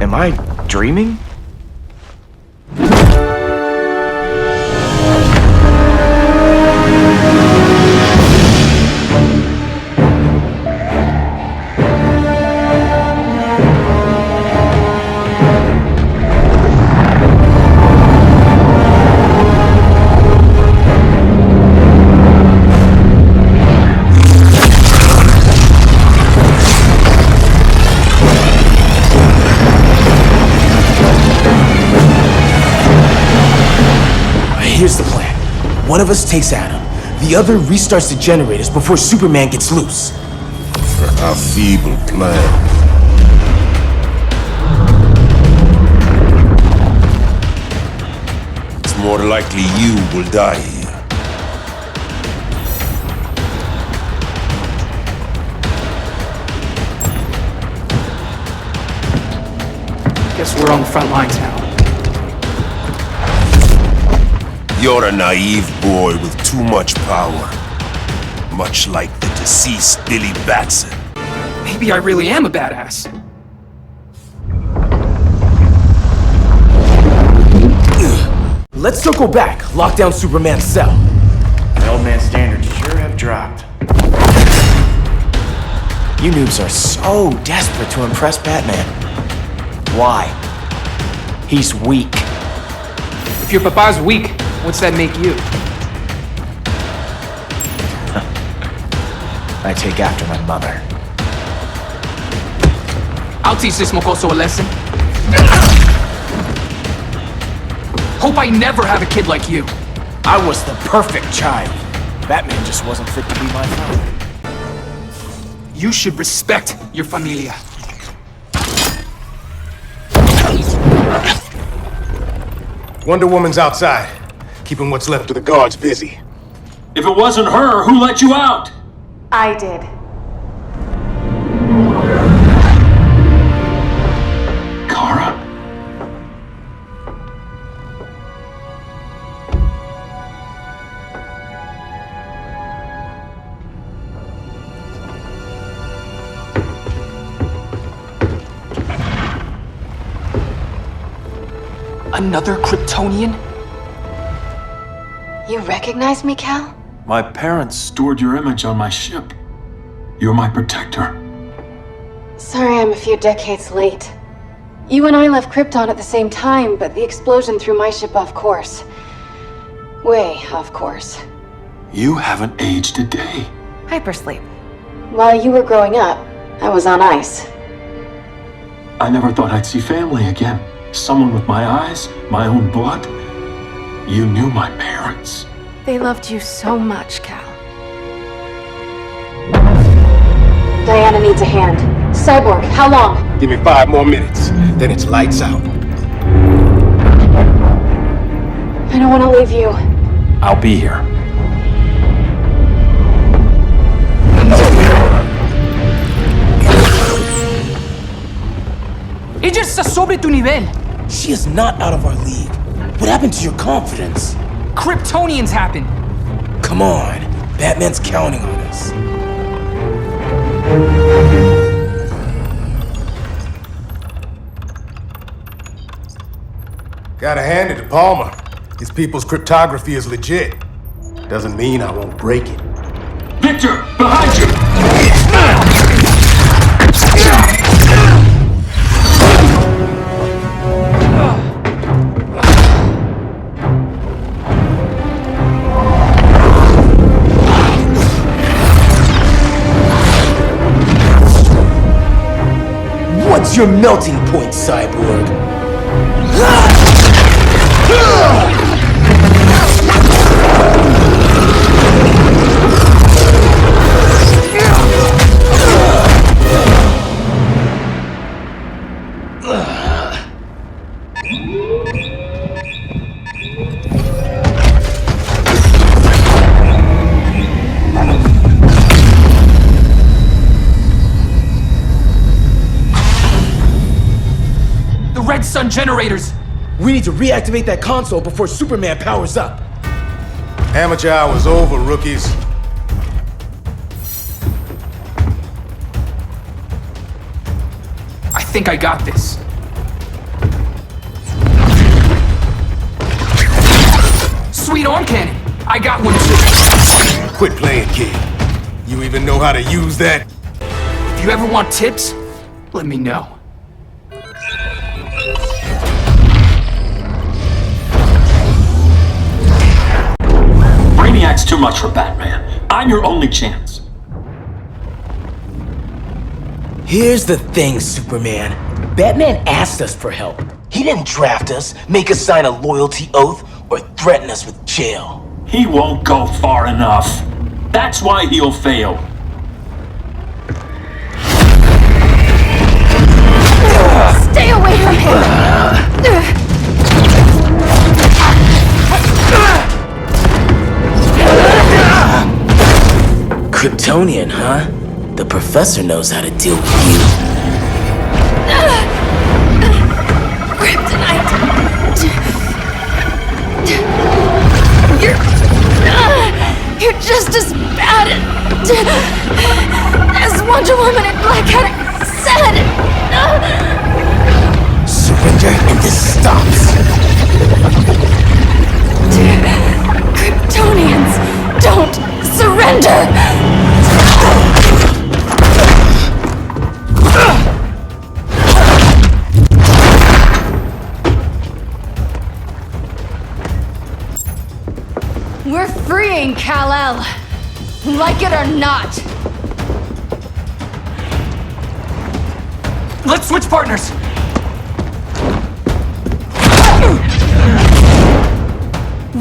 Am I dreaming? Here's the plan. One of us takes Adam. The other restarts the generators before Superman gets loose. A feeble plan. It's more likely you will die here. Guess we're on the front lines now. You're a naive boy with too much power. Much like the deceased Billy Batson. Maybe I really am a badass. Let's circle back, lock down Superman's cell. The old man's standards sure have dropped. You noobs are so desperate to impress Batman. Why? He's weak. If your papa's weak, what's that make you? I take after my mother. I'll teach this mocoso a lesson. Hope I never have a kid like you. I was the perfect child. Batman just wasn't fit to be my father. You should respect your familia. Wonder Woman's outside, keeping what's left of the guards busy. If it wasn't her, who let you out? I did. Kara? Another Kryptonian? You recognize me, Cal? My parents stored your image on my ship. You're my protector. Sorry I'm a few decades late. You and I left Krypton at the same time, but the explosion threw my ship off course. Way off course. You haven't aged a day. Hypersleep. While you were growing up, I was on ice. I never thought I'd see family again. Someone with my eyes, my own blood. You knew my parents. They loved you so much, Cal. Diana needs a hand. Cyborg, how long? Give me 5 more minutes, then it's lights out. I don't want to leave you. I'll be here. Ella está sobre tu nivel. She is not out of our league. What happened to your confidence? Kryptonians happen. Come on, Batman's counting on us. Gotta hand it to Palmer. His people's cryptography is legit. Doesn't mean I won't break it. Victor, behind you! What's your melting point, Cyborg? The Red Sun generators! We need to reactivate that console before Superman powers up. Amateur hour's over, rookies. I think I got this. Sweet arm cannon! I got one too. Quit playing, kid. You even know how to use that? If you ever want tips, let me know. Brainiac's too much for Batman. I'm your only chance. Here's the thing, Superman. Batman asked us for help. He didn't draft us, make us sign a loyalty oath, or threaten us with jail. He won't go far enough. That's why he'll fail. Stay away from him! Kryptonian, huh? The professor knows how to deal with you. Kryptonite! You're just as bad as Wonder Woman and Black Cat said! Surrender and this stops! Kryptonians, don't surrender! We're freeing Kal-El, like it or not. Let's switch partners!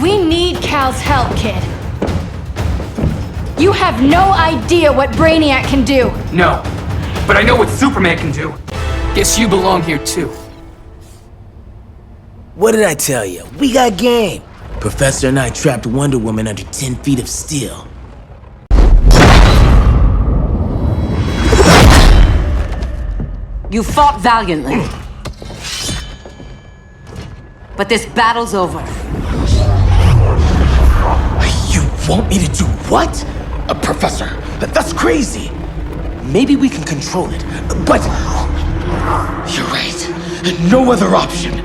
We need Cal's help, kid. You have no idea what Brainiac can do. No, but I know what Superman can do. Guess you belong here too. What did I tell you? We got game. Professor and I trapped Wonder Woman under 10 feet of steel. You fought valiantly. But this battle's over. You want me to do what? Professor, that's crazy. Maybe we can control it, but... You're right. No other option.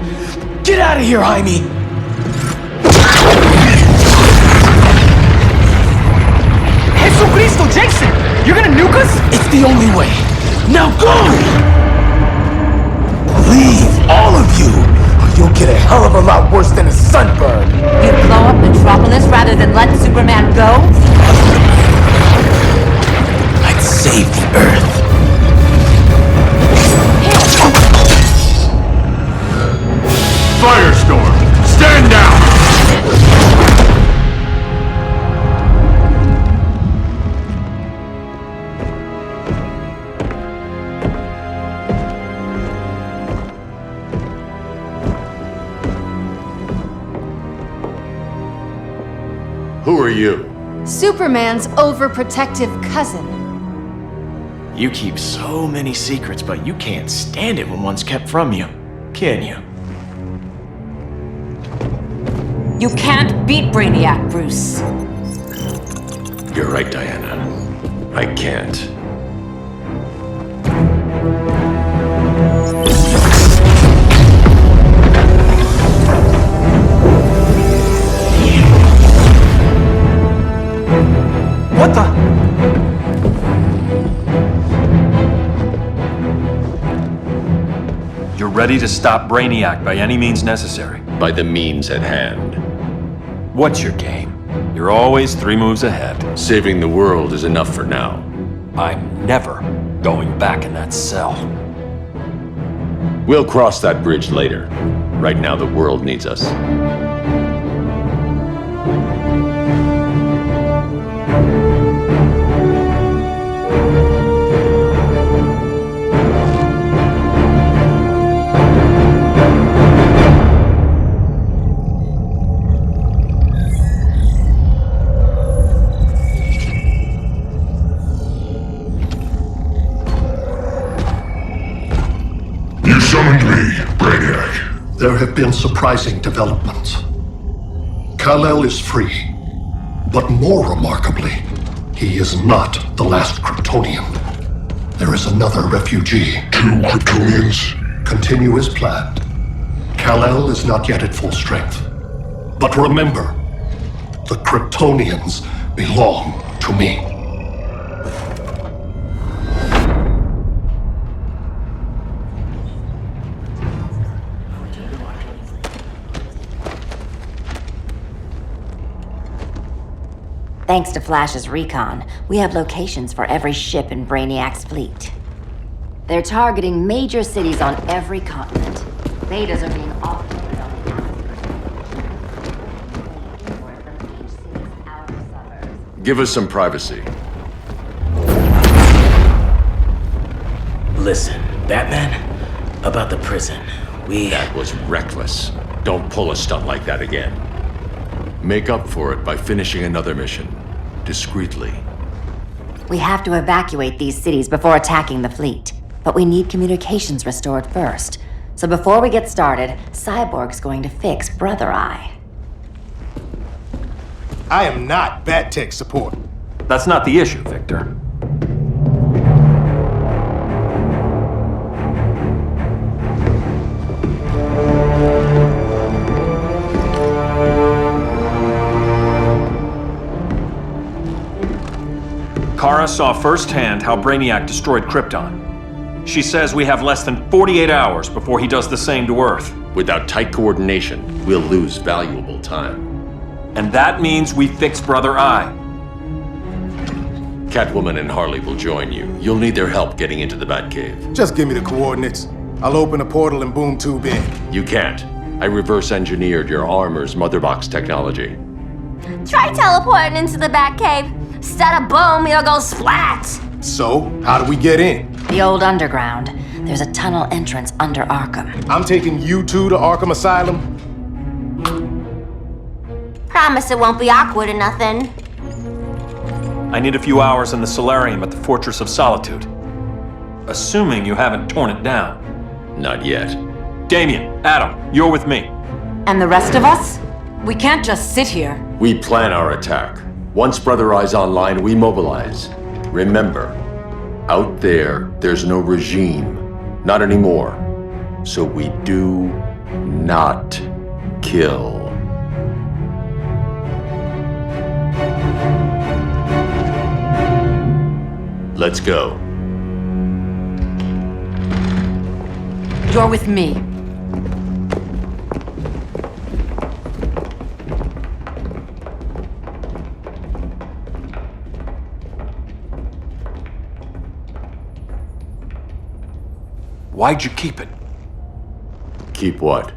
Get out of here, Jaime! Jesucristo, Jason! You're gonna nuke us? It's the only way. Now go! Leave, all of you, or you'll get a hell of a lot worse than a sunburn. You'd blow up Metropolis rather than let Superman go? I'd save the Earth. Firestorm, stand down! Who are you? Superman's overprotective cousin. You keep so many secrets, but you can't stand it when one's kept from you, can you? You can't beat Brainiac, Bruce. You're right, Diana. I can't. What the? You're ready to stop Brainiac by any means necessary. By the means at hand. What's your game? You're always 3 moves ahead. Saving the world is enough for now. I'm never going back in that cell. We'll cross that bridge later. Right now, the world needs us. You summoned me, Brainiac. There have been surprising developments. Kal-El is free, but more remarkably, he is not the last Kryptonian. There is another refugee. 2 Kryptonians? Continue as planned. Kal-El is not yet at full strength. But remember, the Kryptonians belong to me. Thanks to Flash's recon, we have locations for every ship in Brainiac's fleet. They're targeting major cities on every continent. Betas are being offloaded on the Give us some privacy. Listen, Batman, about the prison, That was reckless. Don't pull a stunt like that again. Make up for it by finishing another mission. Discreetly. We have to evacuate these cities before attacking the fleet. But we need communications restored first. So before we get started, Cyborg's going to fix Brother Eye. I am not Bat Tech support. That's not the issue, Victor. Kara saw firsthand how Brainiac destroyed Krypton. She says we have less than 48 hours before he does the same to Earth. Without tight coordination, we'll lose valuable time. And that means we fix Brother Eye. Catwoman and Harley will join you. You'll need their help getting into the Batcave. Just give me the coordinates. I'll open a portal and boom tube in. You can't. I reverse engineered your armor's motherbox technology. Try teleporting into the Batcave. Instead of boom, you'll go splat. So, how do we get in? The old underground. There's a tunnel entrance under Arkham. I'm taking you two to Arkham Asylum. Promise it won't be awkward or nothing. I need a few hours in the solarium at the Fortress of Solitude. Assuming you haven't torn it down. Not yet. Damien, Adam, you're with me. And the rest of us? We can't just sit here. We plan our attack. Once Brother Eye's online, we mobilize. Remember, out there's no regime. Not anymore. So we do not kill. Let's go. You're with me. Why'd you keep it? Keep what?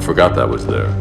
Forgot that was there.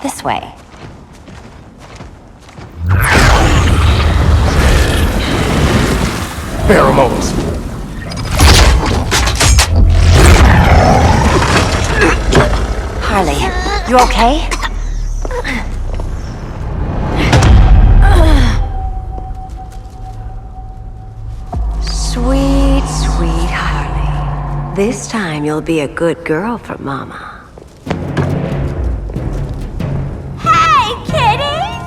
This way. Pheromones. Harley, you okay? Sweet, sweet Harley. This time you'll be a good girl for Mama. Hey, kiddies!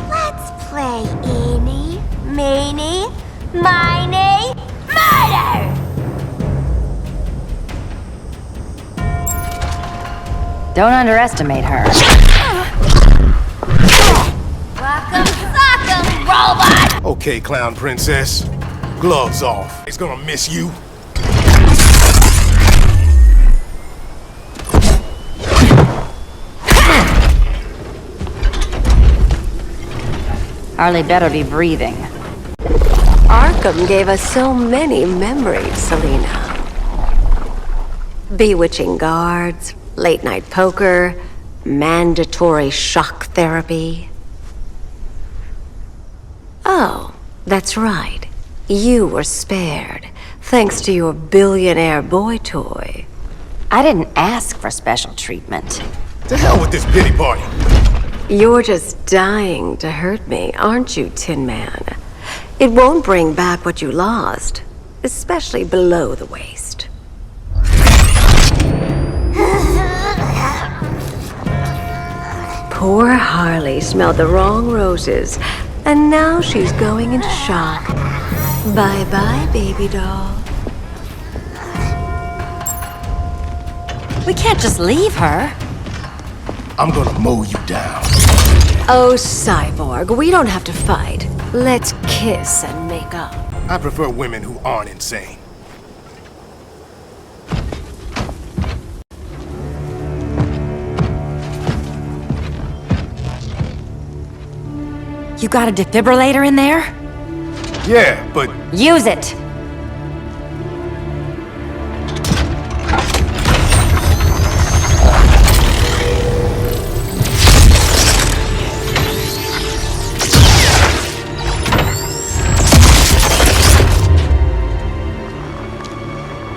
Let's play Eeny, Meeny, Miny, Murder! Don't underestimate her. Welcome, sock'em, robot! Okay, clown princess. Gloves off. He's gonna miss you. Harley better be breathing. Arkham gave us so many memories, Selina. Bewitching guards, late-night poker, mandatory shock therapy. Oh, that's right. You were spared, thanks to your billionaire boy toy. I didn't ask for special treatment. To hell with this pity party. You're just dying to hurt me, aren't you, Tin Man? It won't bring back what you lost, especially below the waist. Poor Harley smelled the wrong roses, and now she's going into shock. Bye-bye, baby doll. We can't just leave her. I'm gonna mow you down. Oh, Cyborg, we don't have to fight. Let's kiss and make up. I prefer women who aren't insane. You got a defibrillator in there? Yeah, but... Use it!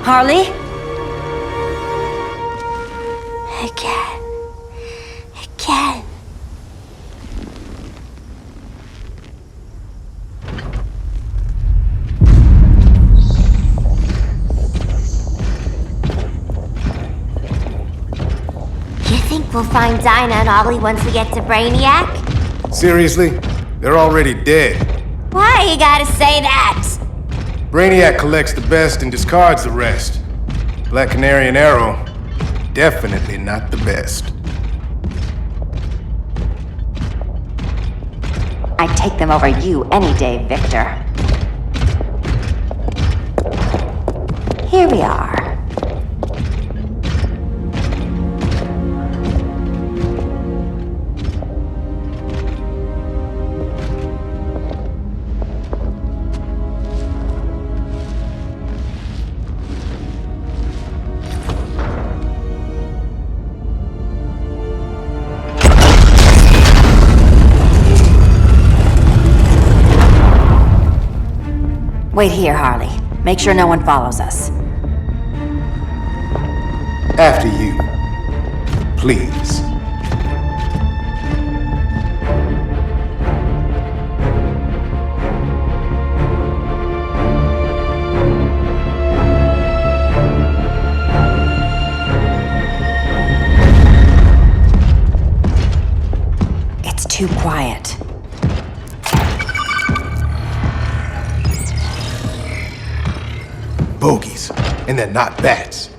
Harley? Again. You think we'll find Dinah and Ollie once we get to Brainiac? Seriously? They're already dead. Why you gotta say that? Brainiac collects the best and discards the rest. Black Canary and Arrow, definitely not the best. I'd take them over you any day, Victor. Here we are. Wait here, Harley. Make sure no one follows us. After you. Please. It's too quiet. Bogies. And they're not bats.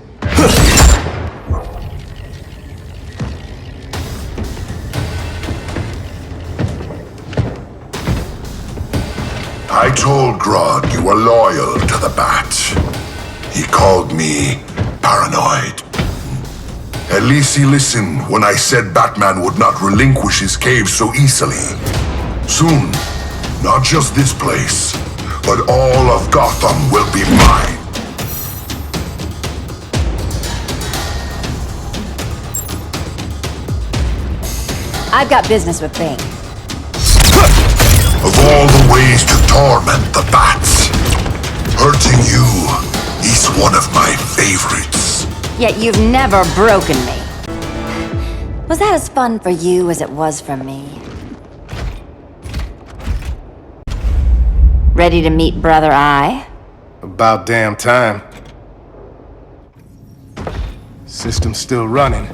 I told Grodd you were loyal to the Bat. He called me paranoid. At least he listened when I said Batman would not relinquish his cave so easily. Soon, not just this place, but all of Gotham will be mine. I've got business with Bane. Of all the ways to torment the bats, hurting you is one of my favorites. Yet you've never broken me. Was that as fun for you as it was for me? Ready to meet Brother Eye? About damn time. System's still running.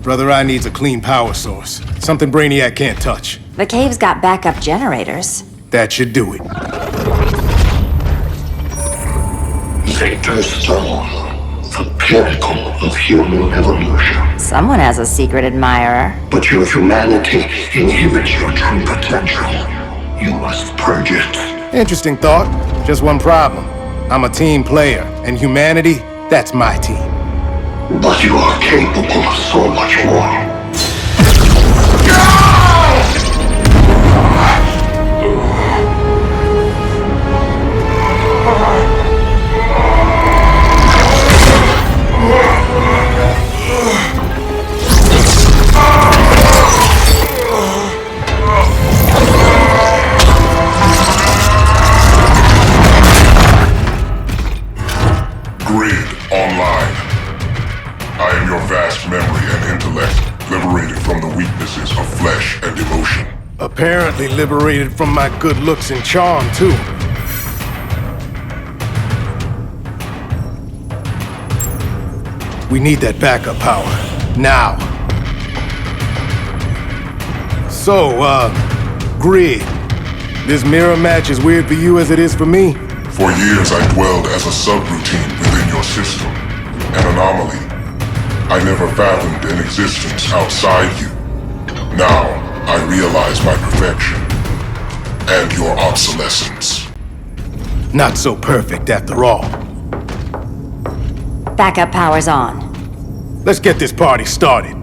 Brother Eye needs a clean power source. Something Brainiac can't touch. The cave's got backup generators. That should do it. Victor's Stone, the pinnacle of human evolution. Someone has a secret admirer. But your humanity inhibits your true potential. You must purge it. Interesting thought. Just one problem. I'm a team player, and humanity, that's my team. But you are capable of so much more. Grid online. I am your vast memory and intellect, liberated from the weaknesses of flesh and emotion. Apparently liberated from my good looks and charm, too. We need that backup power. Now. So, Grid. This mirror match as weird for you as it is for me? For years I dwelled as a subroutine within your system, an anomaly. I never fathomed an existence outside you. Now, I realize my perfection, and your obsolescence. Not so perfect after all. Backup power's on. Let's get this party started.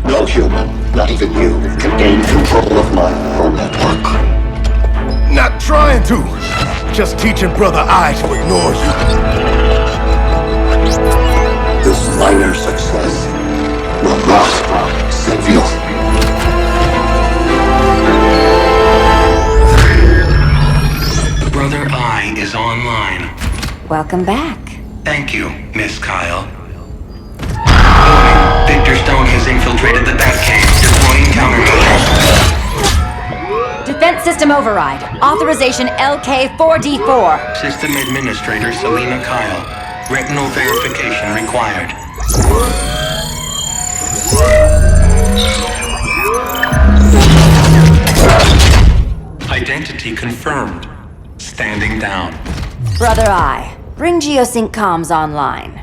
No human, not even you, can gain control of my neural network. Not trying to. Just teaching Brother Eye to ignore you. This minor success will not save you. Brother Eye is online. Welcome back. Thank you, Miss Kyle. Victor Stone has infiltrated the Batcave, deploying countermeasures. Defense system override. Authorization LK4D4. System Administrator Selena Kyle. Retinal verification required. Identity confirmed. Standing down. Brother Eye, bring Geosync comms online.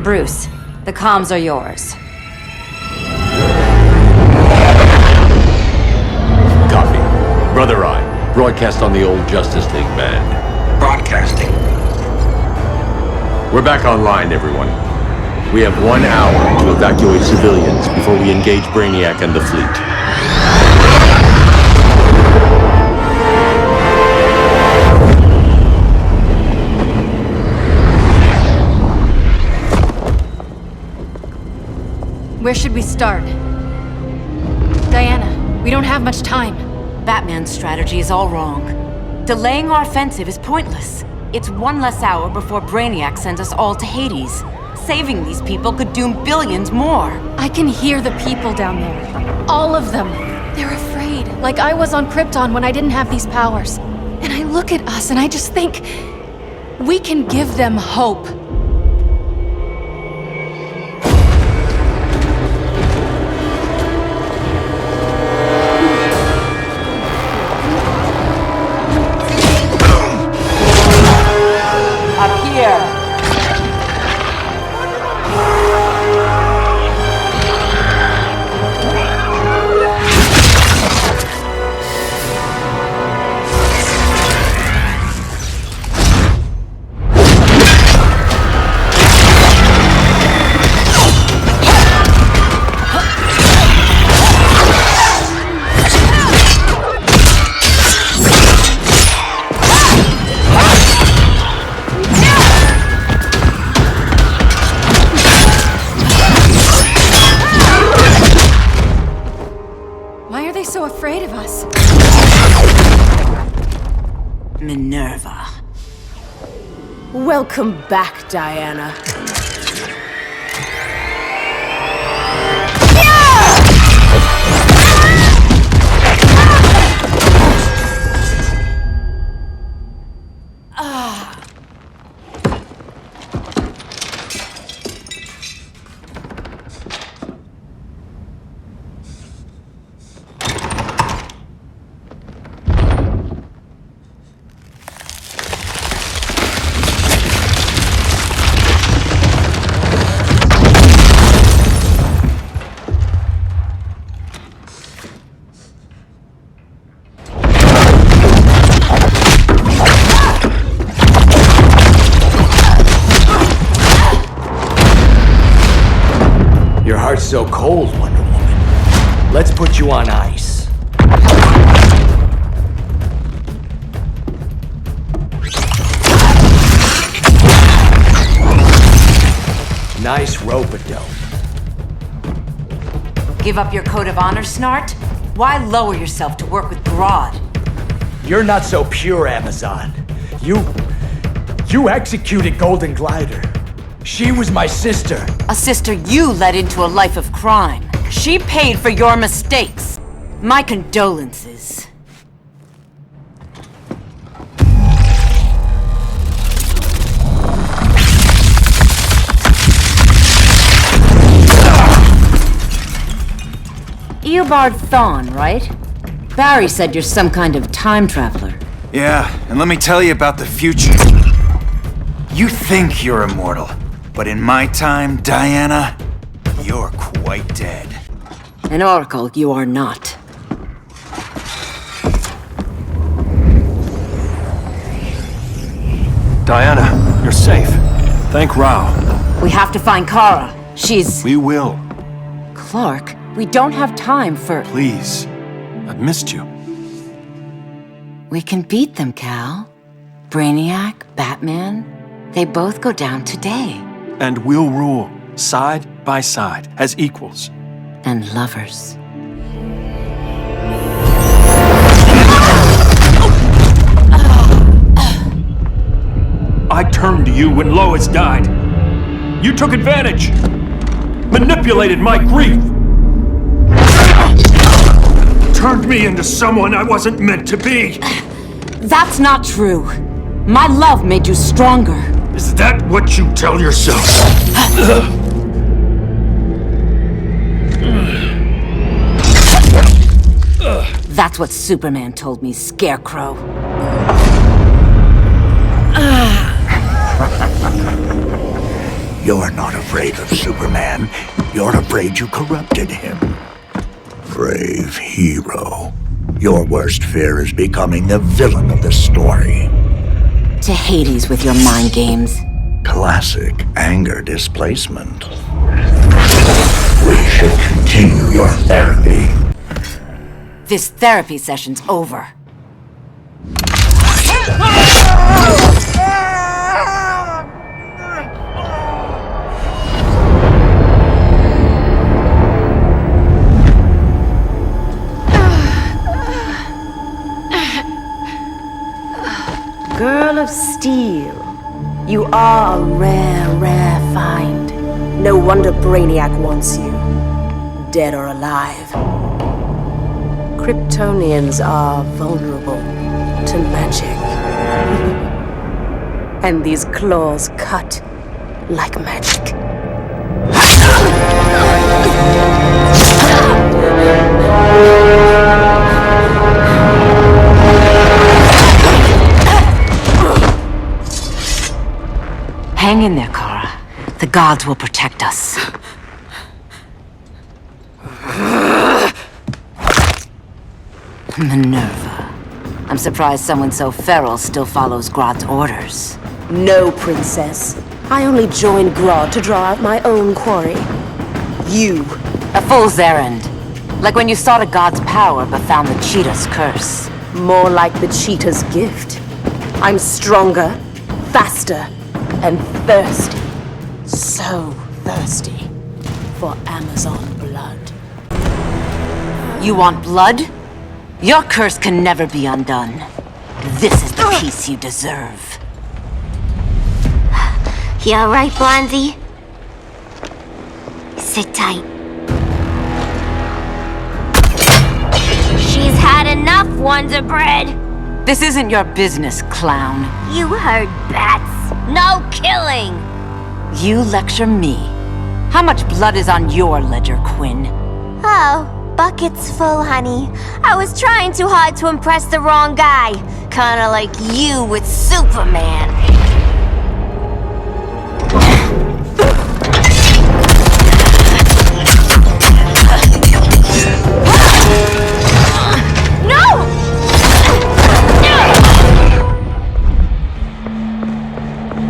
Bruce, the comms are yours. Copy. Brother Eye, broadcast on the old Justice League band. Broadcasting. We're back online, everyone. We have 1 hour to evacuate civilians before we engage Brainiac and the fleet. Where should we start? Diana, we don't have much time. Batman's strategy is all wrong. Delaying our offensive is pointless. It's one less hour before Brainiac sends us all to Hades. Saving these people could doom billions more. I can hear the people down there. All of them. They're afraid, like I was on Krypton when I didn't have these powers. And I look at us and I just think, we can give them hope. Up here. so afraid of us? Minerva. Welcome back, Diana. Your heart's so cold, Wonder Woman. Let's put you on ice. Nice rope-a-dope. Give up your code of honor, Snart? Why lower yourself to work with Grodd? You're not so pure, Amazon. You executed Golden Glider. She was my sister. A sister you led into a life of crime. She paid for your mistakes. My condolences. Eobard Thawne, right? Barry said you're some kind of time traveler. Yeah, and let me tell you about the future. You think you're immortal, but in my time, Diana, you're quite dead. An oracle, you are not. Diana, you're safe. Thank Rao. We have to find Kara. She's... We will. Clark, we don't have time for... Please. I've missed you. We can beat them, Cal. Brainiac, Batman, they both go down today. And we'll rule, side by side, as equals. And lovers. I turned to you when Lois died. You took advantage. Manipulated my grief. Turned me into someone I wasn't meant to be. That's not true. My love made you stronger. Is that what you tell yourself? That's what Superman told me, Scarecrow. You're not afraid of Superman. You're afraid you corrupted him. Brave hero. Your worst fear is becoming the villain of the story. To Hades with your mind games. Classic anger displacement. We should continue your therapy. This therapy session's over. Girl of Steel, you are a rare, rare find. No wonder Brainiac wants you, dead or alive. Kryptonians are vulnerable to magic. And these claws cut like magic. Hang in there, Kara. The gods will protect us. Minerva. I'm surprised someone so feral still follows Grodd's orders. No, Princess. I only joined Grodd to draw out my own quarry. You. A fool's errand. Like when you sought a god's power but found the cheetah's curse. More like the cheetah's gift. I'm stronger, faster, and thirsty. So thirsty for Amazon blood. You want blood? Your curse can never be undone. This is the peace you deserve. You alright, Blondie? Sit tight. She's had enough, Wonder Bread! This isn't your business, clown. You heard bats. No killing! You lecture me. How much blood is on your ledger, Quinn? Oh, bucket's full, honey. I was trying too hard to impress the wrong guy. Kinda like you with Superman.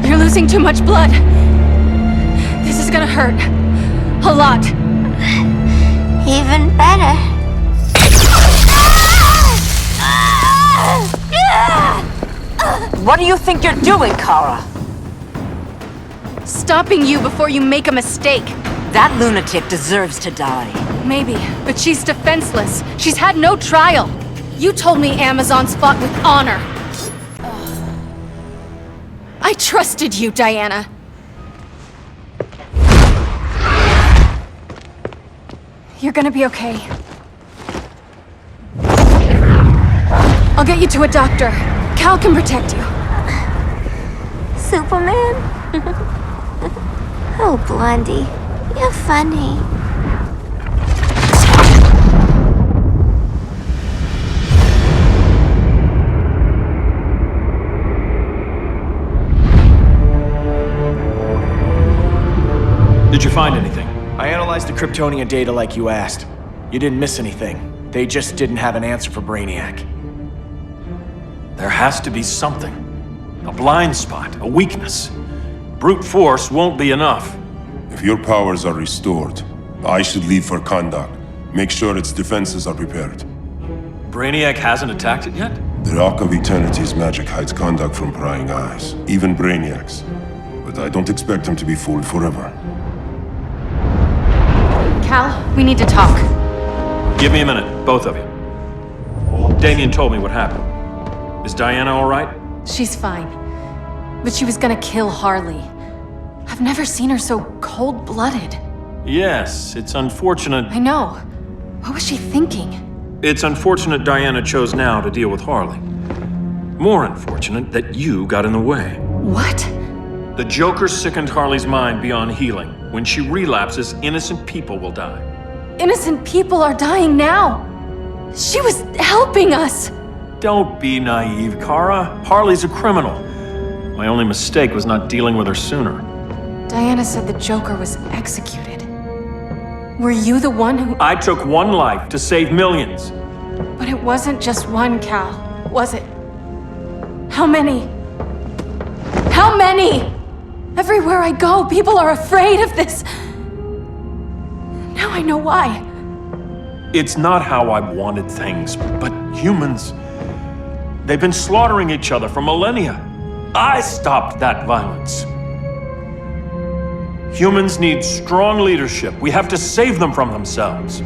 You're losing too much blood. This is gonna hurt. A lot. Even better. What do you think you're doing, Kara? Stopping you before you make a mistake. That lunatic deserves to die. Maybe, but she's defenseless. She's had no trial. You told me Amazon's fought with honor. I trusted you, Diana. You're gonna be okay. I'll get you to a doctor. Cal can protect you. Superman? Oh, Blondie, you're funny. Did you find anything? I analyzed the Kryptonian data like you asked. You didn't miss anything. They just didn't have an answer for Brainiac. There has to be something. A blind spot, a weakness. Brute force won't be enough. If your powers are restored, I should leave for Kahndaq. Make sure its defenses are prepared. Brainiac hasn't attacked it yet? The Rock of Eternity's magic hides Kahndaq from prying eyes, even Brainiac's. But I don't expect him to be fooled forever. Cal, we need to talk. Give me a minute, both of you. Damien told me what happened. Is Diana all right? She's fine. But she was gonna kill Harley. I've never seen her so cold-blooded. Yes, it's unfortunate. I know. What was she thinking? It's unfortunate Diana chose now to deal with Harley. More unfortunate that you got in the way. What? The Joker sickened Harley's mind beyond healing. When she relapses, innocent people will die. Innocent people are dying now. She was helping us. Don't be naive, Kara. Harley's a criminal. My only mistake was not dealing with her sooner. Diana said the Joker was executed. Were you the one who... I took one life to save millions. But it wasn't just one, Cal, was it? How many? How many? Everywhere I go, people are afraid of this. Now I know why. It's not how I wanted things, but humans... They've been slaughtering each other for millennia. I stopped that violence. Humans need strong leadership. We have to save them from themselves.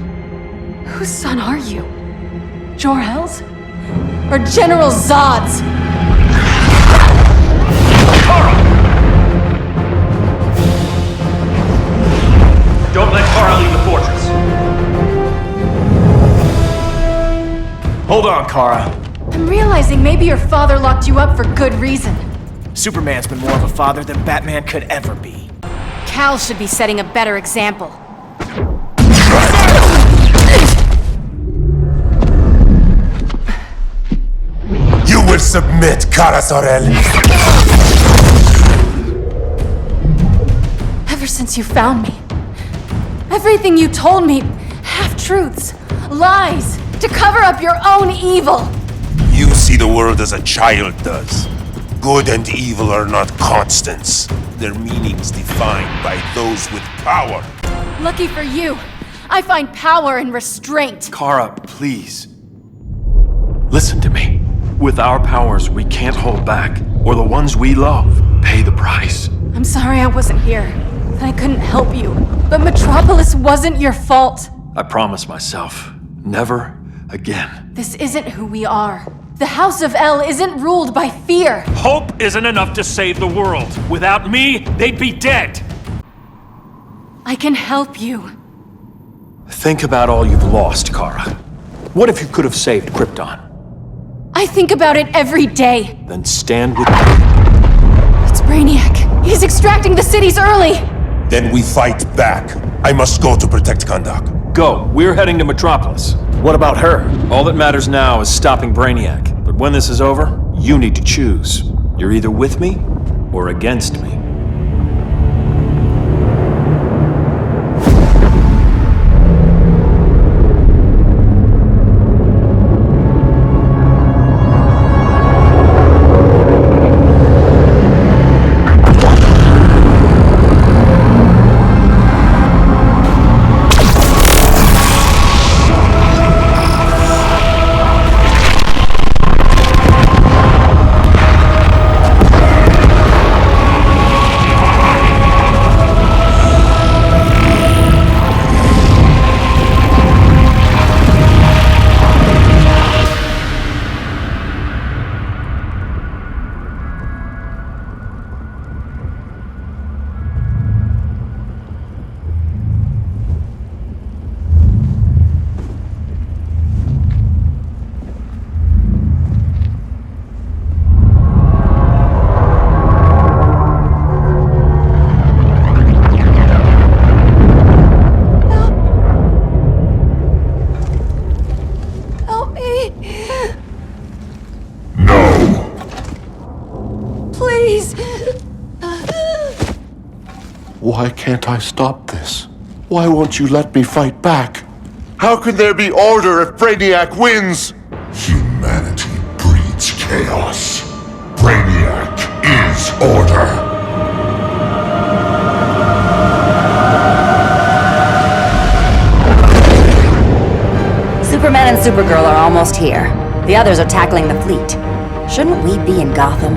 Whose son are you? Jor-El's? Or General Zod's? Kara! Don't let Kara leave the fortress. Hold on, Kara. I'm realizing maybe your father locked you up for good reason. Superman's been more of a father than Batman could ever be. Cal should be setting a better example. You will submit, Kara Zor-El. Ever since you found me, everything you told me, half-truths, lies, to cover up your own evil. You see the world as a child does. Good and evil are not constants. Their meanings defined by those with power. Lucky for you, I find power in restraint. Kara, please. Listen to me. With our powers, we can't hold back, or the ones we love pay the price. I'm sorry I wasn't here, that I couldn't help you. But Metropolis wasn't your fault. I promise myself, never again. This isn't who we are. The House of El isn't ruled by fear. Hope isn't enough to save the world. Without me, they'd be dead. I can help you. Think about all you've lost, Kara. What if you could have saved Krypton? I think about it every day. Then stand with me. It's Brainiac. He's extracting the cities early. Then we fight back. I must go to protect Kahndaq. Go. We're heading to Metropolis. What about her? All that matters now is stopping Brainiac. But when this is over, you need to choose. You're either with me or against me. Why can't I stop this? Why won't you let me fight back? How can there be order if Brainiac wins? Humanity breeds chaos. Brainiac is order. Superman and Supergirl are almost here. The others are tackling the fleet. Shouldn't we be in Gotham?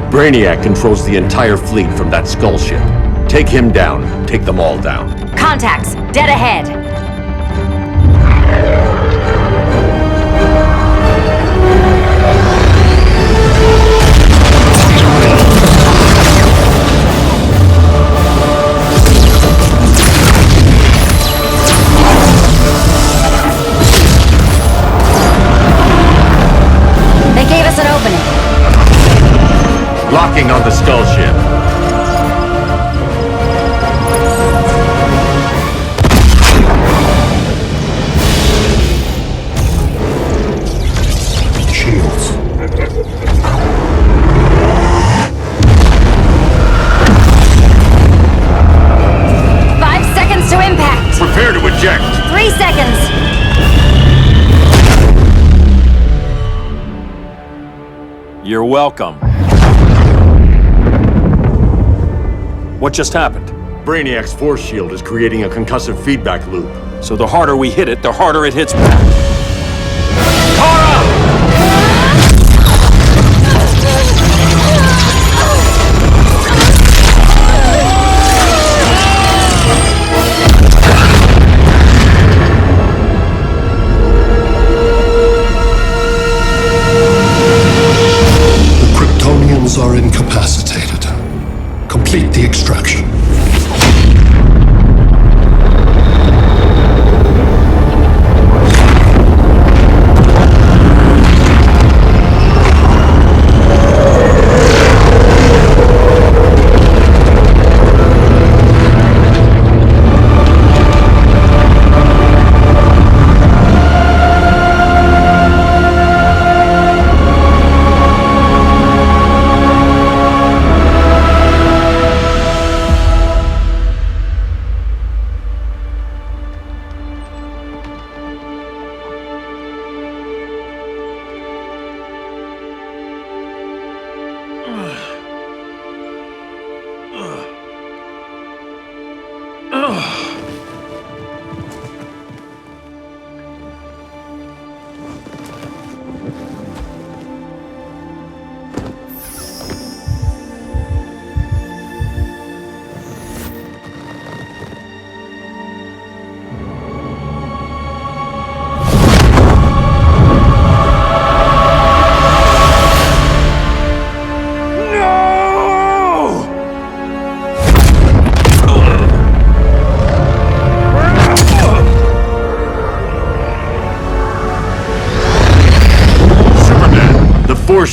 Brainiac controls the entire fleet from that skull ship. Take him down. Take them all down. Contacts, dead ahead. They gave us an opening. Locking on the skull ship. Prepare to eject. 3 seconds. You're welcome. What just happened? Brainiac's force shield is creating a concussive feedback loop. So the harder we hit it, the harder it hits back. Kara! Are incapacitated. Complete the extraction.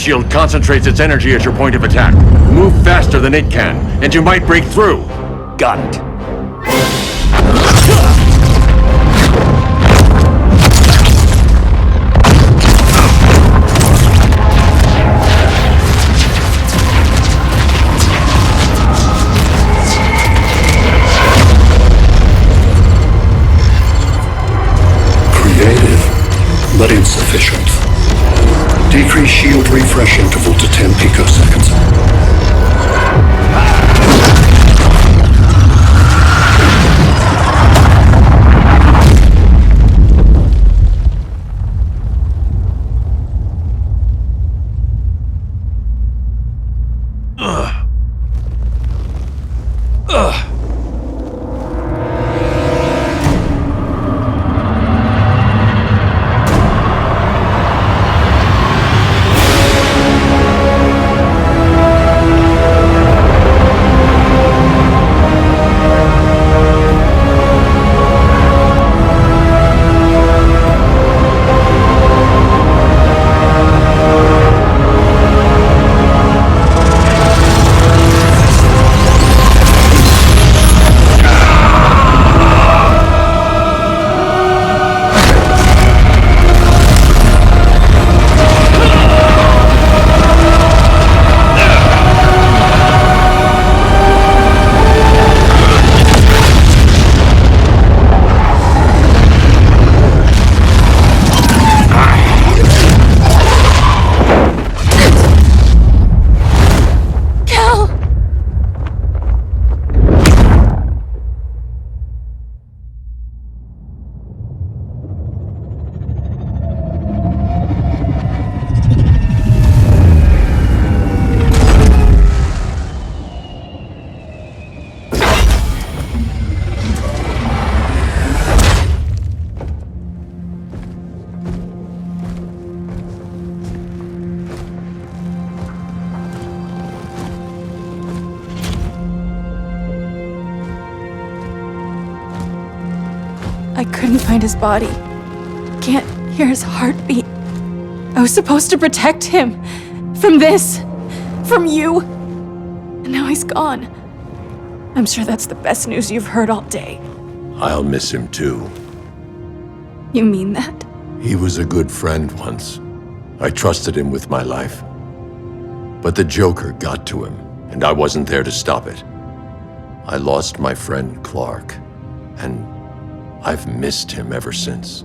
shield concentrates its energy as your point of attack. Move faster than it can, and you might break through. Got it. But insufficient. Decrease shield refresh interval to 10 picoseconds. I couldn't find his body. Can't hear his heartbeat. I was supposed to protect him. From this. From you. And now he's gone. I'm sure that's the best news you've heard all day. I'll miss him too. You mean that? He was a good friend once. I trusted him with my life. But the Joker got to him, and I wasn't there to stop it. I lost my friend Clark, and I've missed him ever since.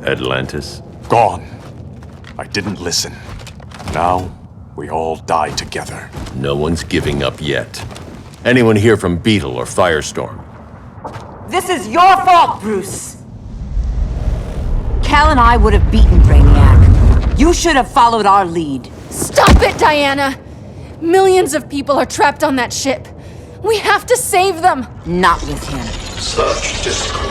Atlantis? Gone. I didn't listen. Now, we all die together. No one's giving up yet. Anyone here from Beetle or Firestorm? This is your fault, Bruce! Cal and I would have beaten Brainiac. You should have followed our lead. Stop it, Diana! Millions of people are trapped on that ship. We have to save them! Not with him. Such discord.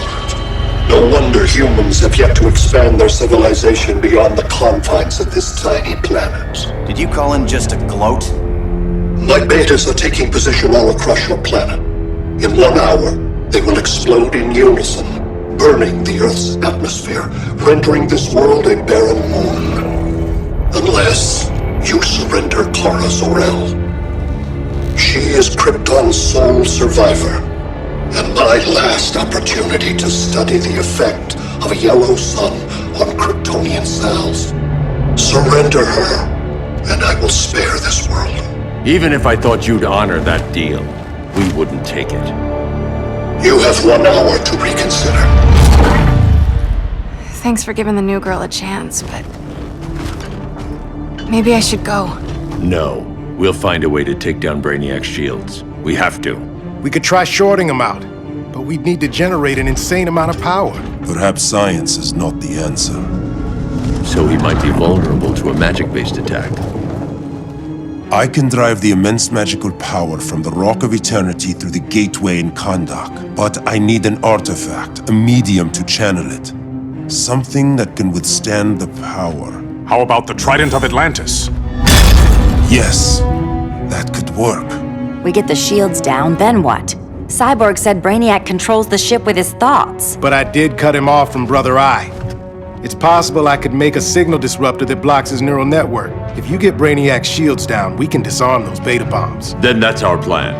No wonder humans have yet to expand their civilization beyond the confines of this tiny planet. Did you call him just a gloat? My betas are taking position all across your planet. In 1 hour, they will explode in unison, burning the Earth's atmosphere, rendering this world a barren moon. Unless you surrender Kara Zor-El. She is Krypton's sole survivor, and my last opportunity to study the effect of a yellow sun on Kryptonian cells. Surrender her, and I will spare this world. Even if I thought you'd honor that deal, we wouldn't take it. You have 1 hour to reconsider. Thanks for giving the new girl a chance, but maybe I should go. No. We'll find a way to take down Brainiac's shields. We have to. We could try shorting him out, but we'd need to generate an insane amount of power. Perhaps science is not the answer. So he might be vulnerable to a magic-based attack. I can drive the immense magical power from the Rock of Eternity through the gateway in Kahndaq, but I need an artifact, a medium to channel it. Something that can withstand the power. How about the Trident of Atlantis? Yes, that could work. We get the shields down, then what? Cyborg said Brainiac controls the ship with his thoughts. But I did cut him off from Brother Eye. It's possible I could make a signal disruptor that blocks his neural network. If you get Brainiac's shields down, we can disarm those beta bombs. Then that's our plan.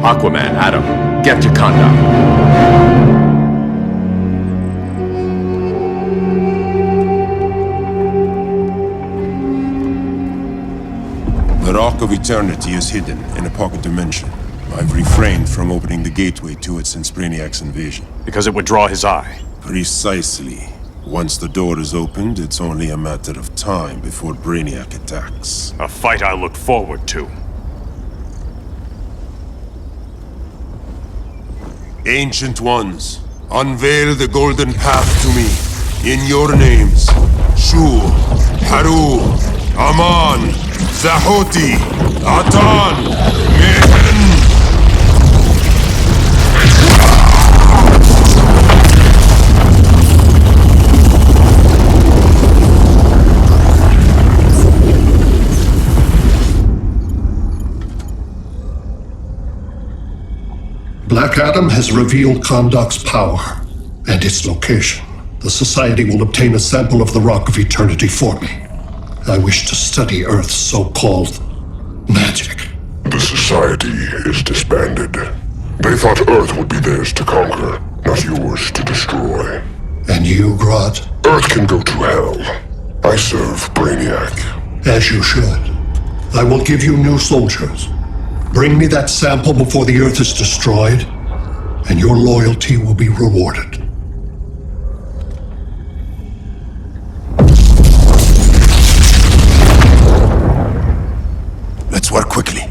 Aquaman, Adam, get to Kahndaq. The Rock of Eternity is hidden in a pocket dimension. I've refrained from opening the gateway to it since Brainiac's invasion. Because it would draw his eye. Precisely. Once the door is opened, it's only a matter of time before Brainiac attacks. A fight I look forward to. Ancient Ones, unveil the golden path to me. In your names, Shu, Haru, Aman, Zahoti, Atan, Mehen. Black Adam has revealed Kahndaq's power and its location. The Society will obtain a sample of the Rock of Eternity for me. I wish to study Earth's so-called magic. The Society is disbanded. They thought Earth would be theirs to conquer, not yours to destroy. And you, Grodd? Earth can go to hell. I serve Brainiac. As you should. I will give you new soldiers. Bring me that sample before the Earth is destroyed, and your loyalty will be rewarded. Let's work quickly.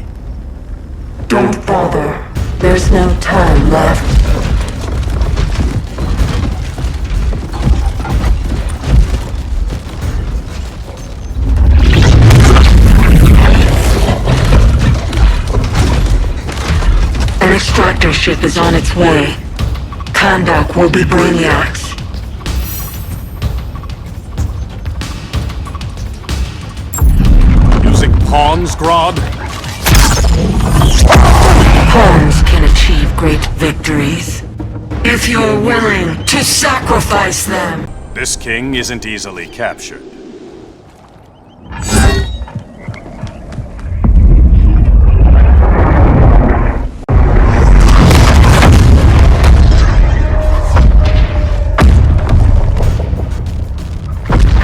Don't bother. There's no time left. An extractor ship is on its way. Kahndaq will be Brainiac's. Using pawns, Grodd? Pawns can achieve great victories. If you're willing to sacrifice them. This king isn't easily captured.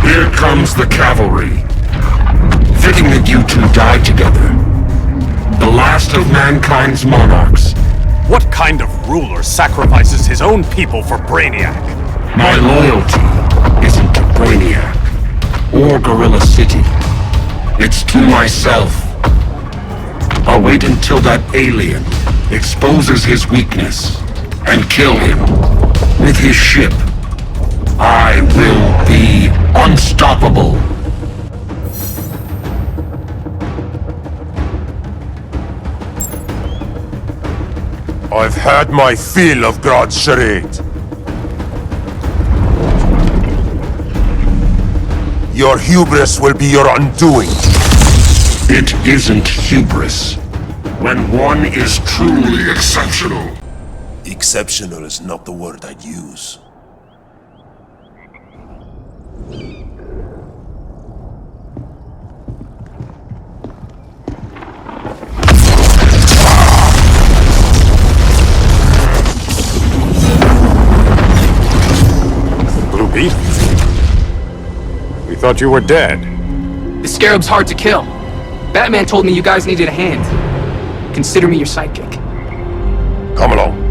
Here comes the cavalry. Fitting that you two die together. The last of mankind's monarchs. What kind of ruler sacrifices his own people for Brainiac? My loyalty isn't to Brainiac or Gorilla City. It's to myself. I'll wait until that alien exposes his weakness and kill him with his ship. I will be unstoppable. I've had my fill of Grodd's charade. Your hubris will be your undoing. It isn't hubris when one is truly exceptional. Exceptional is not the word I'd use. Blue Beetle? We thought you were dead. The Scarab's hard to kill. Batman told me you guys needed a hand. Consider me your sidekick. Come along.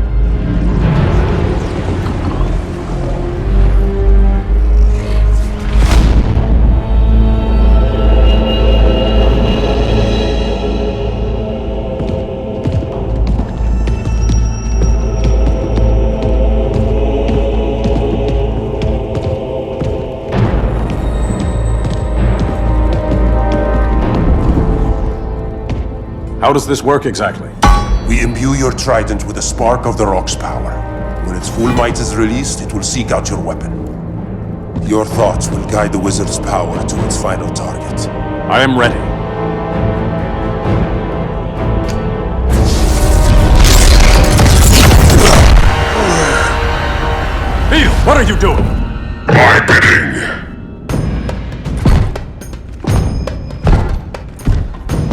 How does this work exactly? We imbue your trident with a spark of the Rock's power. When its full might is released, it will seek out your weapon. Your thoughts will guide the wizard's power to its final target. I am ready. What are you doing? My bidding!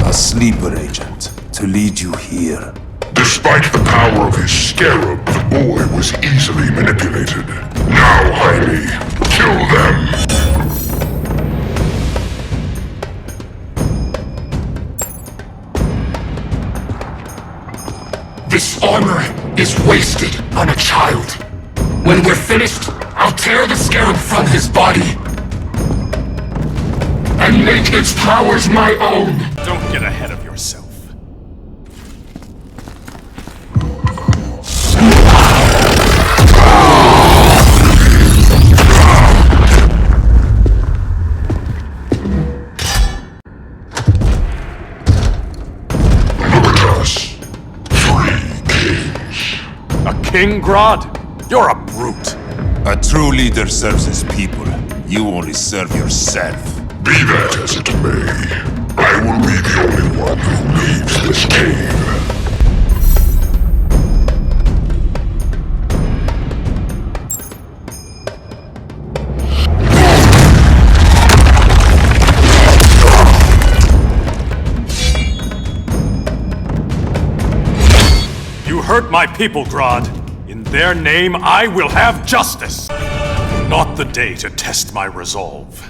A sleeper agent to lead you here. Despite the power of his scarab, the boy was easily manipulated. Now, Jaime, kill them! This armor is wasted on a child. When we're finished, I'll tear the scarab from his body and make its powers my own. Don't get ahead of yourself. King Grodd? You're a brute. A true leader serves his people. You only serve yourself. Be that as it may, I will be the only one who leaves this cave. You hurt my people, Grodd. In their name, I will have justice. Not the day to test my resolve.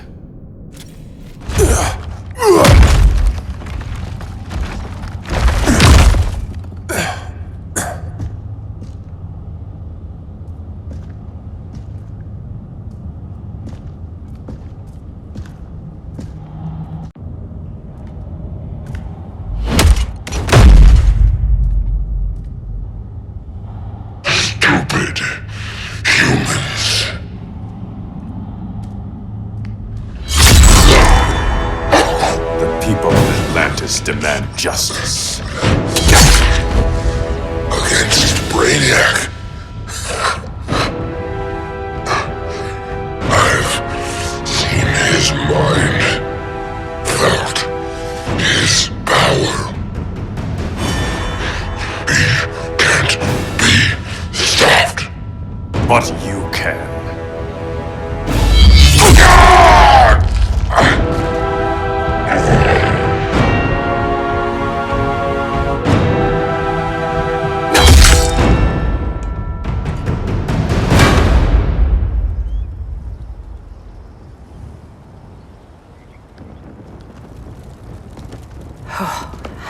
Demand justice. Against Brainiac. I've seen his mind, felt his power. He can't be stopped. But you can.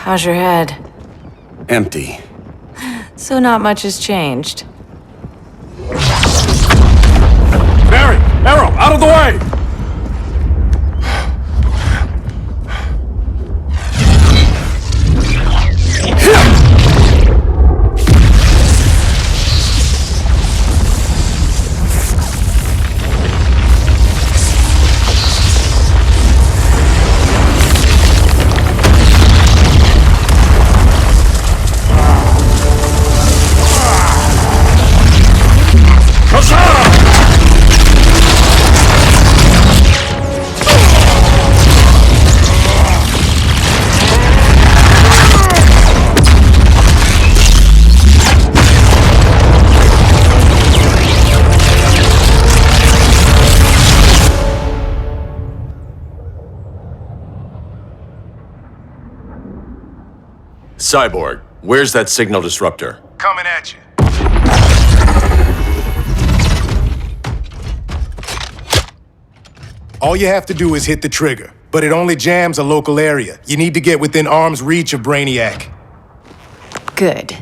How's your head? Empty. So not much has changed. Barry! Arrow! Out of the way! Cyborg, where's that signal disruptor? Coming at you. All you have to do is hit the trigger, but it only jams a local area. You need to get within arm's reach of Brainiac. Good.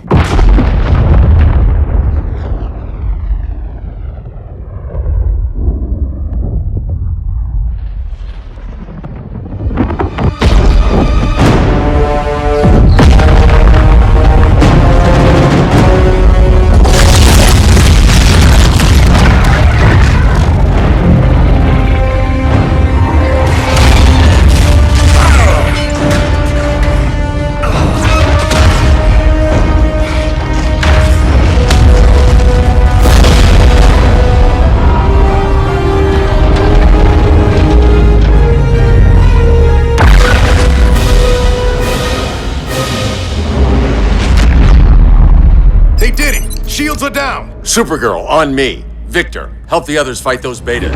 Shields are down! Supergirl, on me. Victor, help the others fight those betas.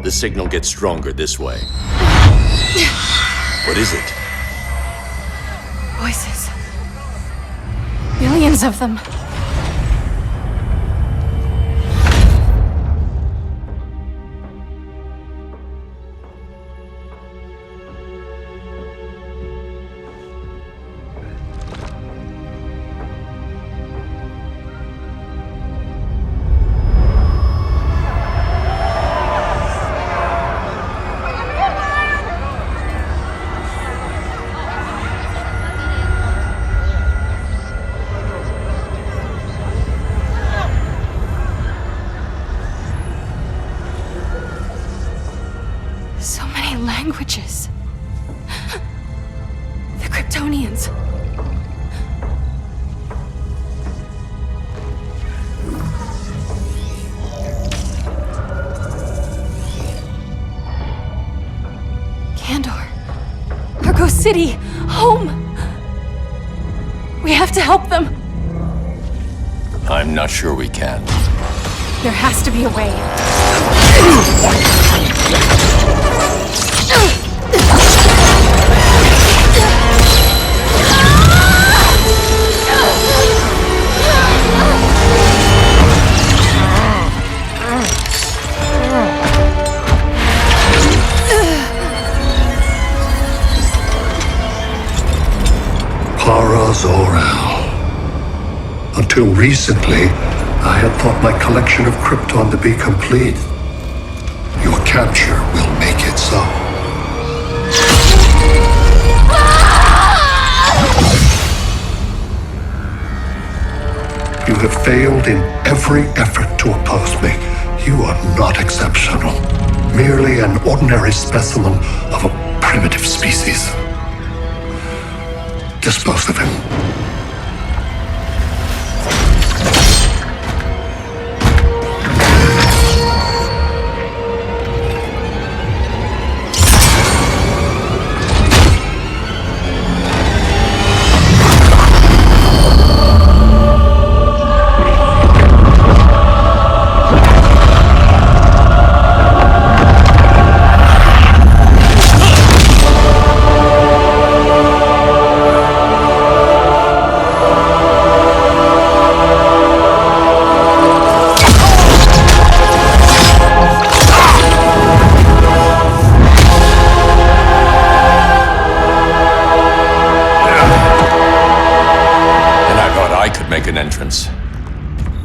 The signal gets stronger this way. What is it? Voices. Millions of them. So many languages. The Kryptonians. Kandor. Argo City. Home. We have to help them. I'm not sure we can. There has to be a way. Para Zor-El. Until recently, I had thought my collection of Krypton to be complete. Your capture will make it so. You have failed in every effort to oppose me. You are not exceptional. Merely an ordinary specimen of a primitive species. Dispose of him.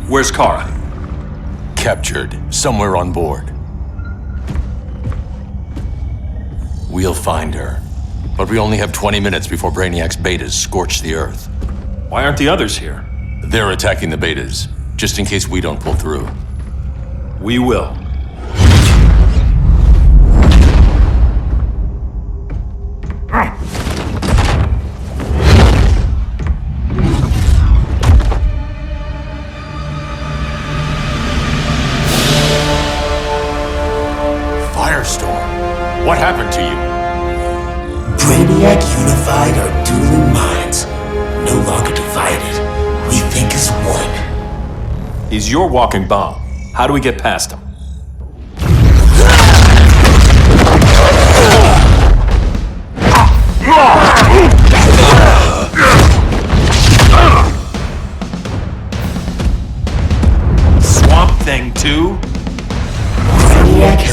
Where's Kara? Captured, somewhere on board. We'll find her. But we only have 20 minutes before Brainiac's betas scorch the Earth. Why aren't the others here? They're attacking the betas, just in case we don't pull through. We will. What happened to you? Brainiac unified our dueling minds. No longer divided. We think as one. He's your walking bomb. How do we get past him?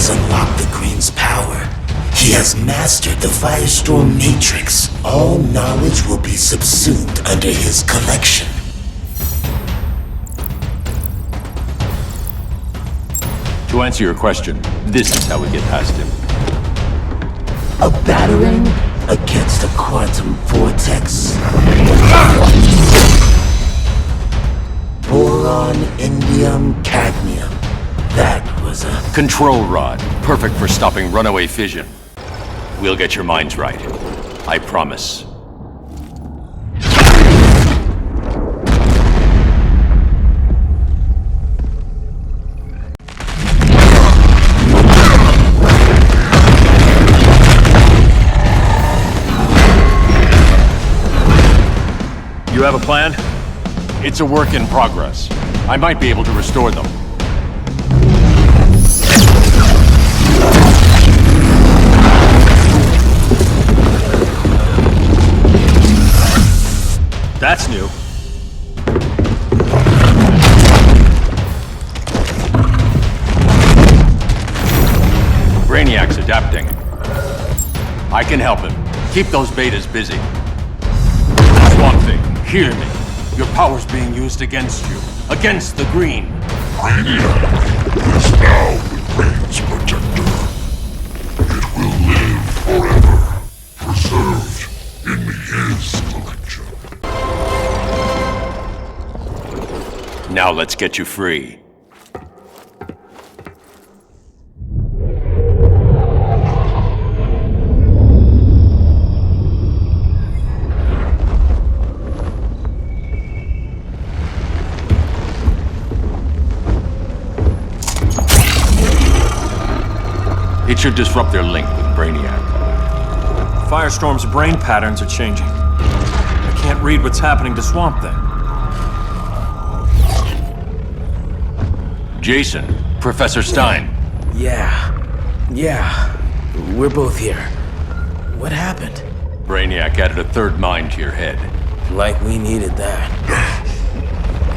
has unlocked the Green's power. He has mastered the Firestorm Matrix. All knowledge will be subsumed under his collection. To answer your question, this is how we get past him. A battering against a quantum vortex. Boron, indium, cadmium. That was a... Control rod. Perfect for stopping runaway fission. We'll get your minds right. I promise. You have a plan? It's a work in progress. I might be able to restore them. That's new. Brainiac's adapting. I can help him. Keep those betas busy. Swamp Thing, hear me. Your power's being used against you. Against the Green. Brainiac is now the Brain's protector. It will live forever, preserved in his collection. Now let's get you free. It should disrupt their link with Brainiac. Firestorm's brain patterns are changing. I can't read what's happening to Swamp Thing. Jason, Professor Stein. Yeah. We're both here. What happened? Brainiac added a third mind to your head. Like we needed that.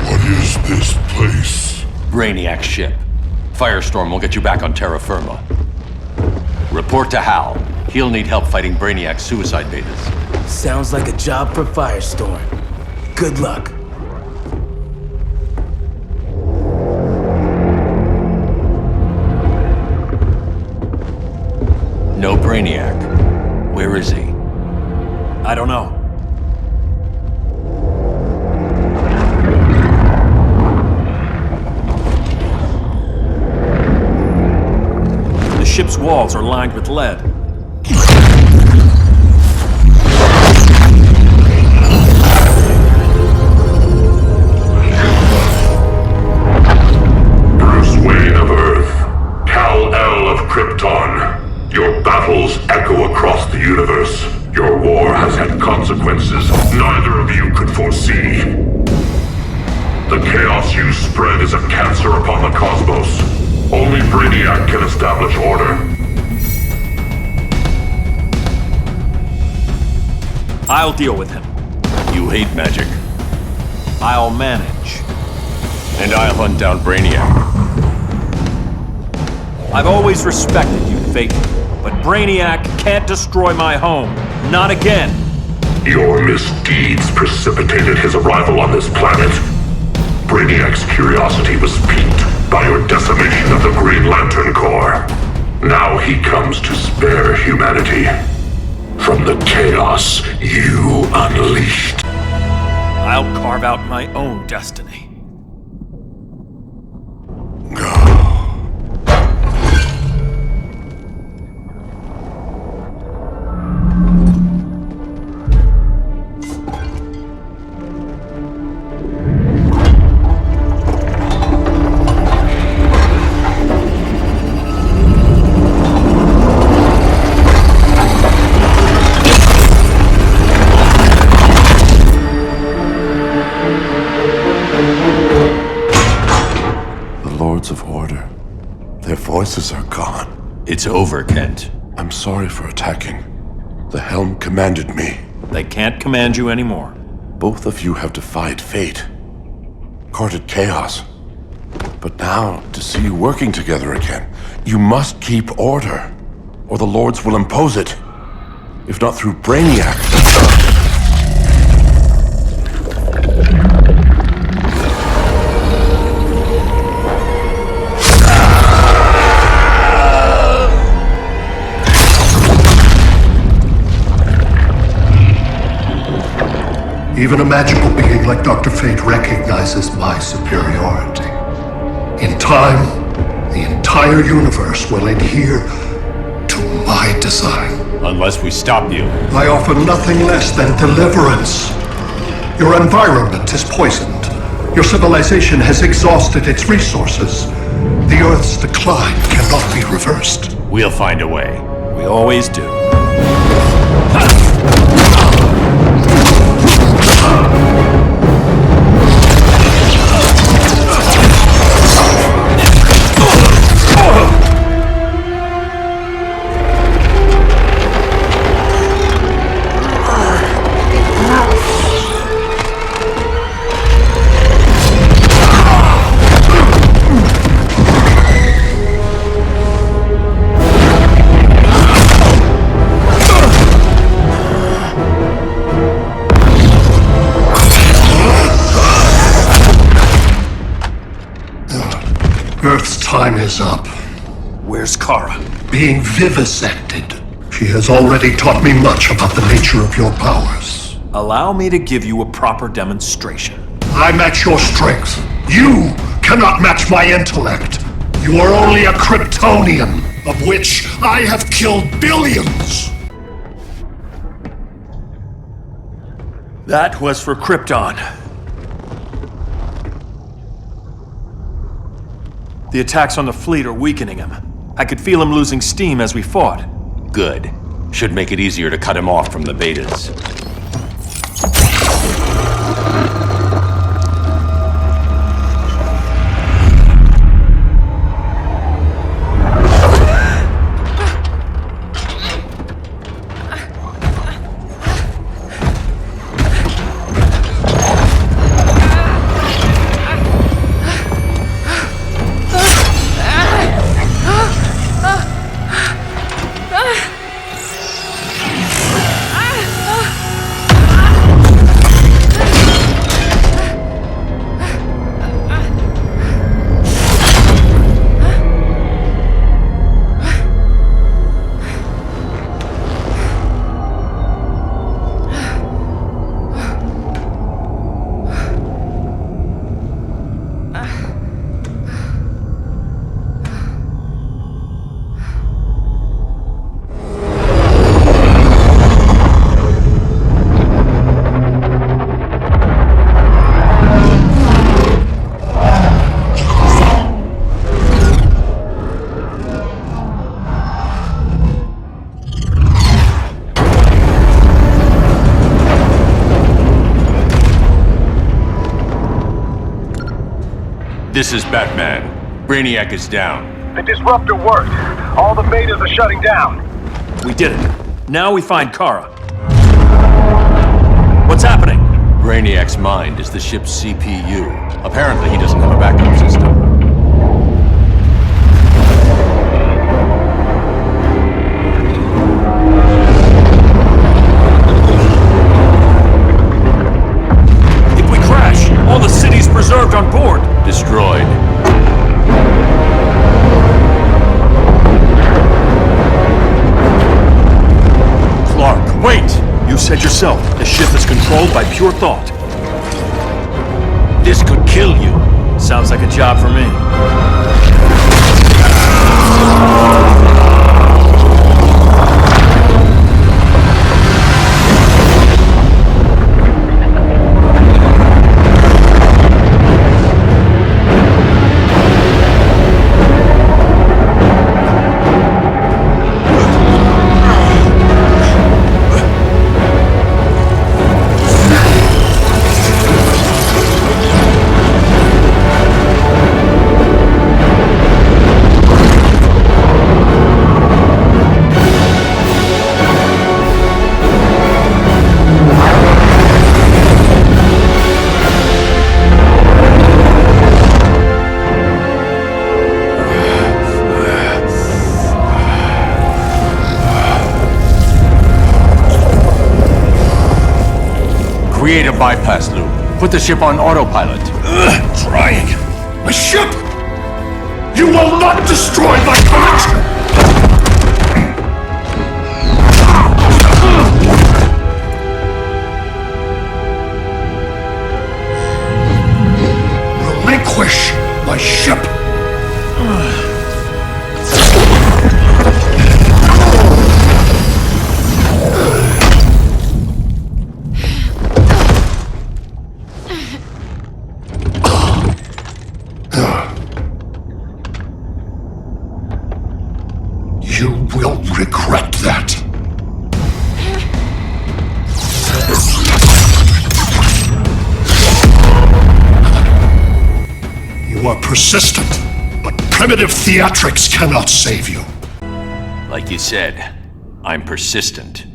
What is this place? Brainiac's ship. Firestorm will get you back on terra firma. Report to Hal. He'll need help fighting Brainiac's suicide betas. Sounds like a job for Firestorm. Good luck. No Brainiac. Where is he? I don't know. The ship's walls are lined with lead. Bruce Wayne of Earth, Kal-El of Krypton. Your battles echo across the universe. Your war has had consequences neither of you could foresee. The chaos you spread is a cancer upon the cosmos. Only Brainiac can establish order. I'll deal with him. You hate magic. I'll manage. And I'll hunt down Brainiac. I've always respected you, Phaeton. But Brainiac can't destroy my home. Not again. Your misdeeds precipitated his arrival on this planet. Brainiac's curiosity was piqued by your decimation of the Green Lantern Corps. Now he comes to spare humanity from the chaos you unleashed. I'll carve out my own destiny. Voices are gone. It's over, Kent. I'm sorry for attacking. The Helm commanded me. They can't command you anymore. Both of you have defied fate, courted chaos, But now, to see you working together again, you must keep order, or the Lords will impose it. If not through Brainiac. Even a magical being like Dr. Fate recognizes my superiority. In time, the entire universe will adhere to my design. Unless we stop you. I offer nothing less than deliverance. Your environment is poisoned. Your civilization has exhausted its resources. The Earth's decline cannot be reversed. We'll find a way. We always do. Earth's time is up. Where's Kara? Being vivisected. She has already taught me much about the nature of your powers. Allow me to give you a proper demonstration. I match your strength. You cannot match my intellect. You are only a Kryptonian, of which I have killed billions. That was for Krypton. The attacks on the fleet are weakening him. I could feel him losing steam as we fought. Good. Should make it easier to cut him off from the betas. This is Batman. Brainiac is down. The disruptor worked. All the betas are shutting down. We did it. Now we find Kara. What's happening? Brainiac's mind is the ship's CPU. Apparently he doesn't have a backup system. If we crash, all the city's preserved on board. Destroyed. Clark, wait! You said yourself, the ship is controlled by pure thought. This could kill you. Sounds like a job for me. Create a bypass loop. Put the ship on autopilot. Trying. My ship! You will not destroy my collection! Relinquish my ship! You will regret that. You are persistent, but primitive theatrics cannot save you. Like you said, I'm persistent.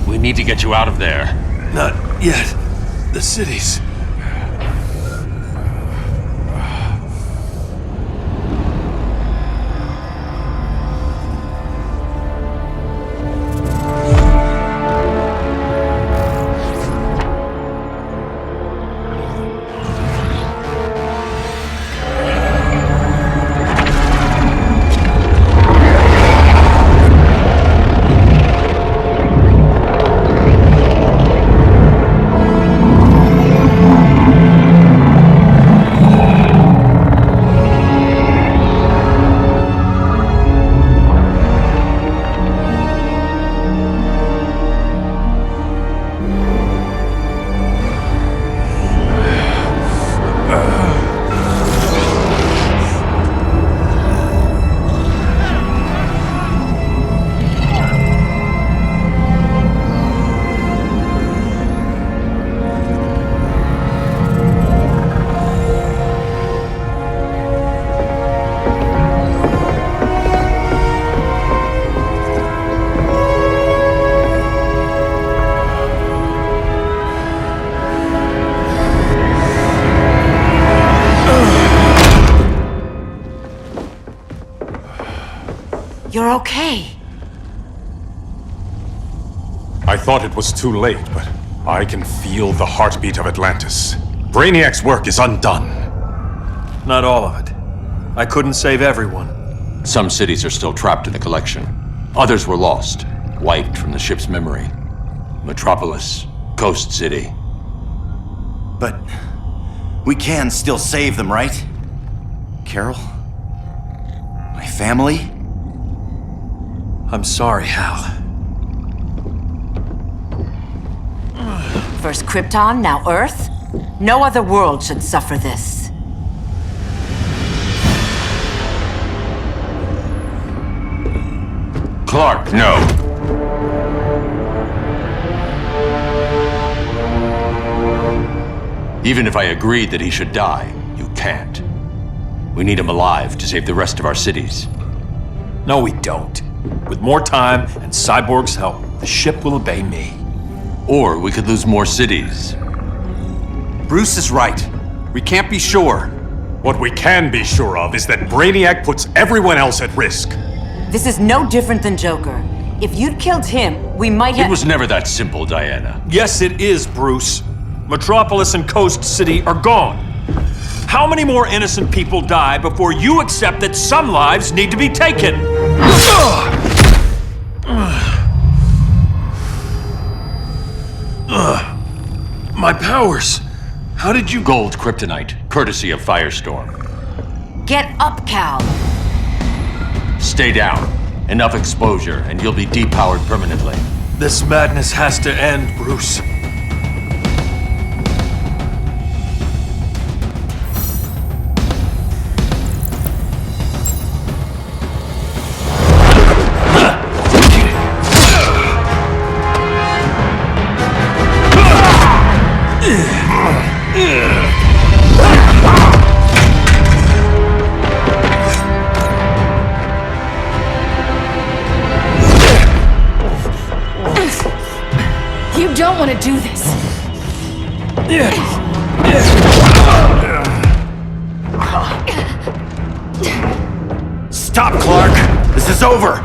We need to get you out of there. Not yet. The cities. You're okay. I thought it was too late, but I can feel the heartbeat of Atlantis. Brainiac's work is undone. Not all of it. I couldn't save everyone. Some cities are still trapped in the collection. Others were lost, wiped from the ship's memory. Metropolis, Coast City. But we can still save them, right? Carol? My family? I'm sorry, Hal. First Krypton, now Earth? No other world should suffer this. Clark, no. Even if I agreed that he should die, you can't. We need him alive to save the rest of our cities. No, we don't. With more time and Cyborg's help, the ship will obey me. Or we could lose more cities. Bruce is right. We can't be sure. What we can be sure of is that Brainiac puts everyone else at risk. This is no different than Joker. If you'd killed him, we might have— It was never that simple, Diana. Yes, it is, Bruce. Metropolis and Coast City are gone. How many more innocent people die before you accept that some lives need to be taken? My powers. How did you— Gold kryptonite, courtesy of Firestorm. Get up, Cal. Stay down. Enough exposure, and you'll be depowered permanently. This madness has to end, Bruce. don't want to do this. Stop, Clark! This is over!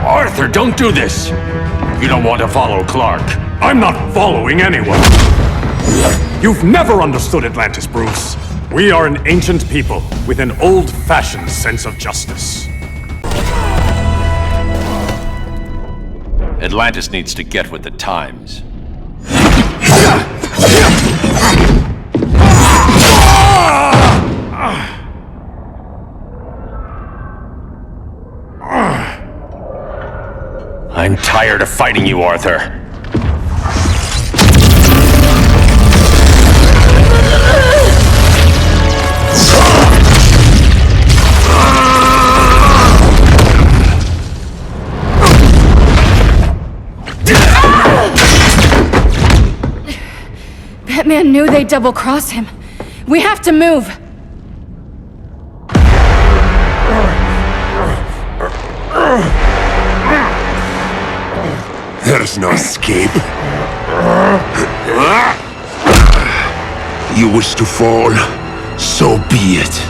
Arthur, don't do this! You don't want to follow Clark. I'm not following anyone. You've never understood Atlantis, Bruce. We are an ancient people with an old-fashioned sense of justice. Atlantis needs to get with the times. I'm tired of fighting you, Arthur. Batman knew they'd double-cross him. We have to move. There's no escape. You wish to fall, so be it.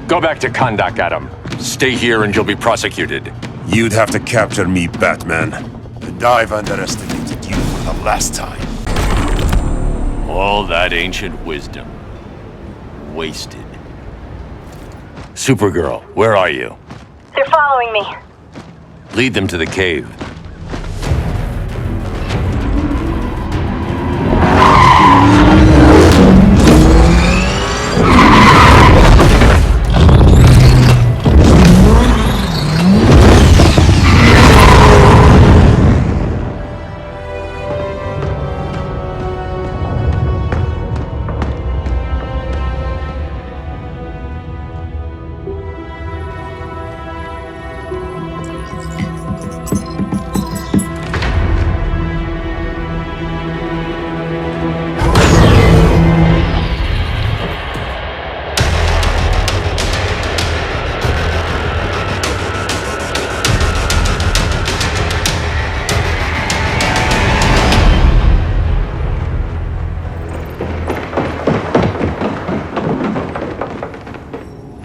Go back to Kahndaq, Adam. Stay here and you'll be prosecuted. You'd have to capture me, Batman. And I've underestimated you for the last time. All that ancient wisdom. Wasted. Supergirl, where are you? They're following me. Lead them to the cave.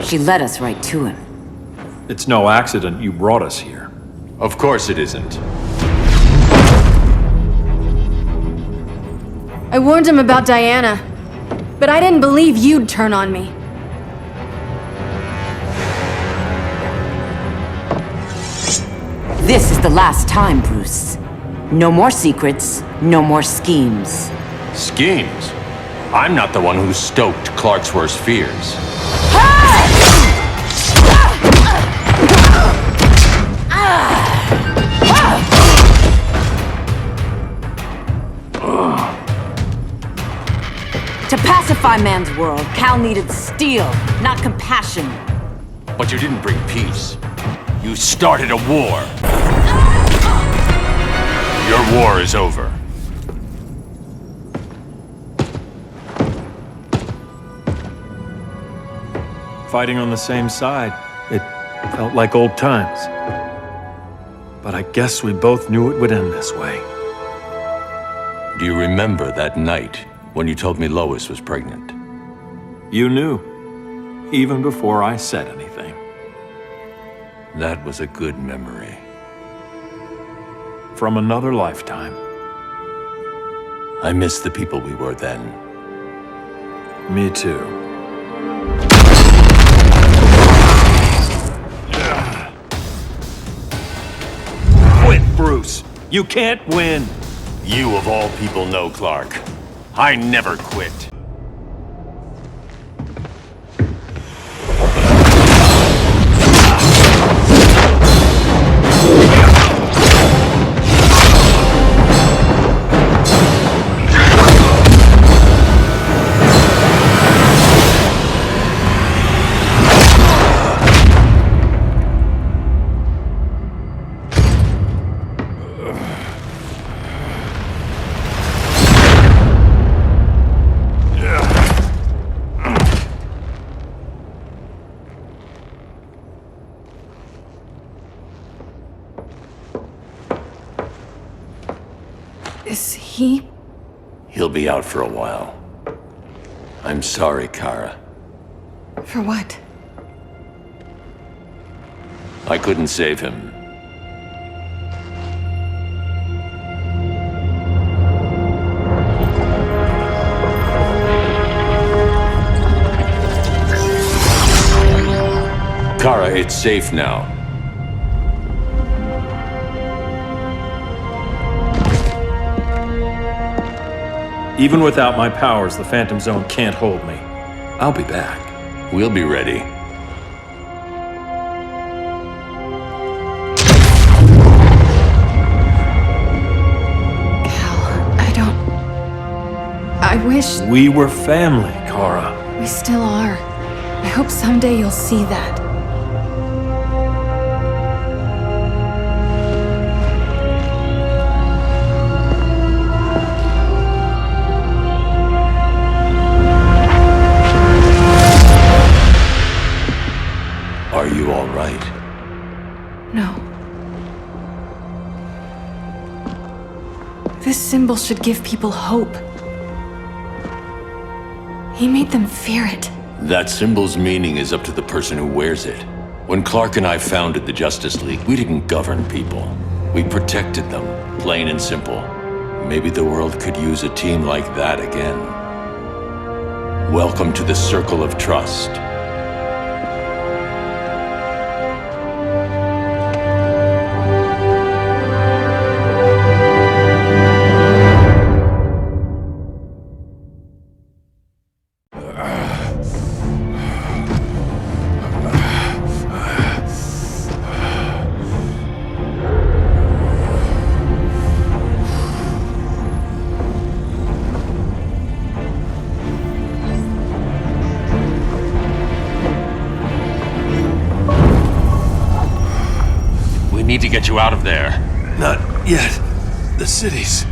She led us right to him. It's no accident you brought us here. Of course it isn't. I warned him about Diana, but I didn't believe you'd turn on me. This is the last time, Bruce. No more secrets, no more schemes. Schemes? I'm not the one who stoked Clark's worst fears. To pacify man's world, Cal needed steel, not compassion. But you didn't bring peace. You started a war. Your war is over. Fighting on the same side. It felt like old times. But I guess we both knew it would end this way. Do you remember that night when you told me Lois was pregnant? You knew, even before I said anything. That was a good memory. From another lifetime. I miss the people we were then. Me too. Quit, Bruce! You can't win! You of all people know, Clark. I never quit. Is he? He'll be out for a while. I'm sorry, Kara. For what? I couldn't save him. Kara, it's safe now. Even without my powers, the Phantom Zone can't hold me. I'll be back. We'll be ready. I wish... We were family, Kara. We still are. I hope someday you'll see that. Are you all right? No. This symbol should give people hope. He made them fear it. That symbol's meaning is up to the person who wears it. When Clark and I founded the Justice League, we didn't govern people. We protected them, plain and simple. Maybe the world could use a team like that again. Welcome to the Circle of Trust. Need to get you out of there. Not yet. The cities.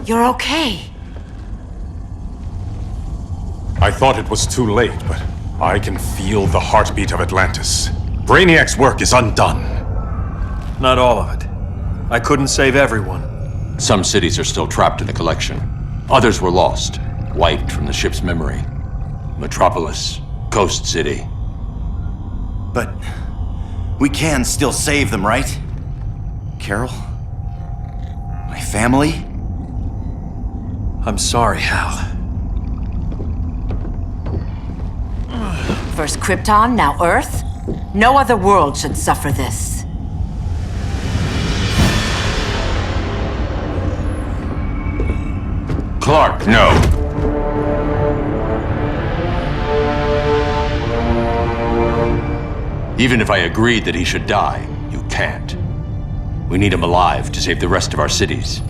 You're okay. I thought it was too late, but I can feel the heartbeat of Atlantis. Brainiac's work is undone. Not all of it. I couldn't save everyone. Some cities are still trapped in the collection. Others were lost, wiped from the ship's memory. Metropolis, Coast City. But we can still save them, right? Carol? My family? I'm sorry, Hal. First Krypton, now Earth? No other world should suffer this. Clark, no. Even if I agreed that he should die, you can't. We need him alive to save the rest of our cities.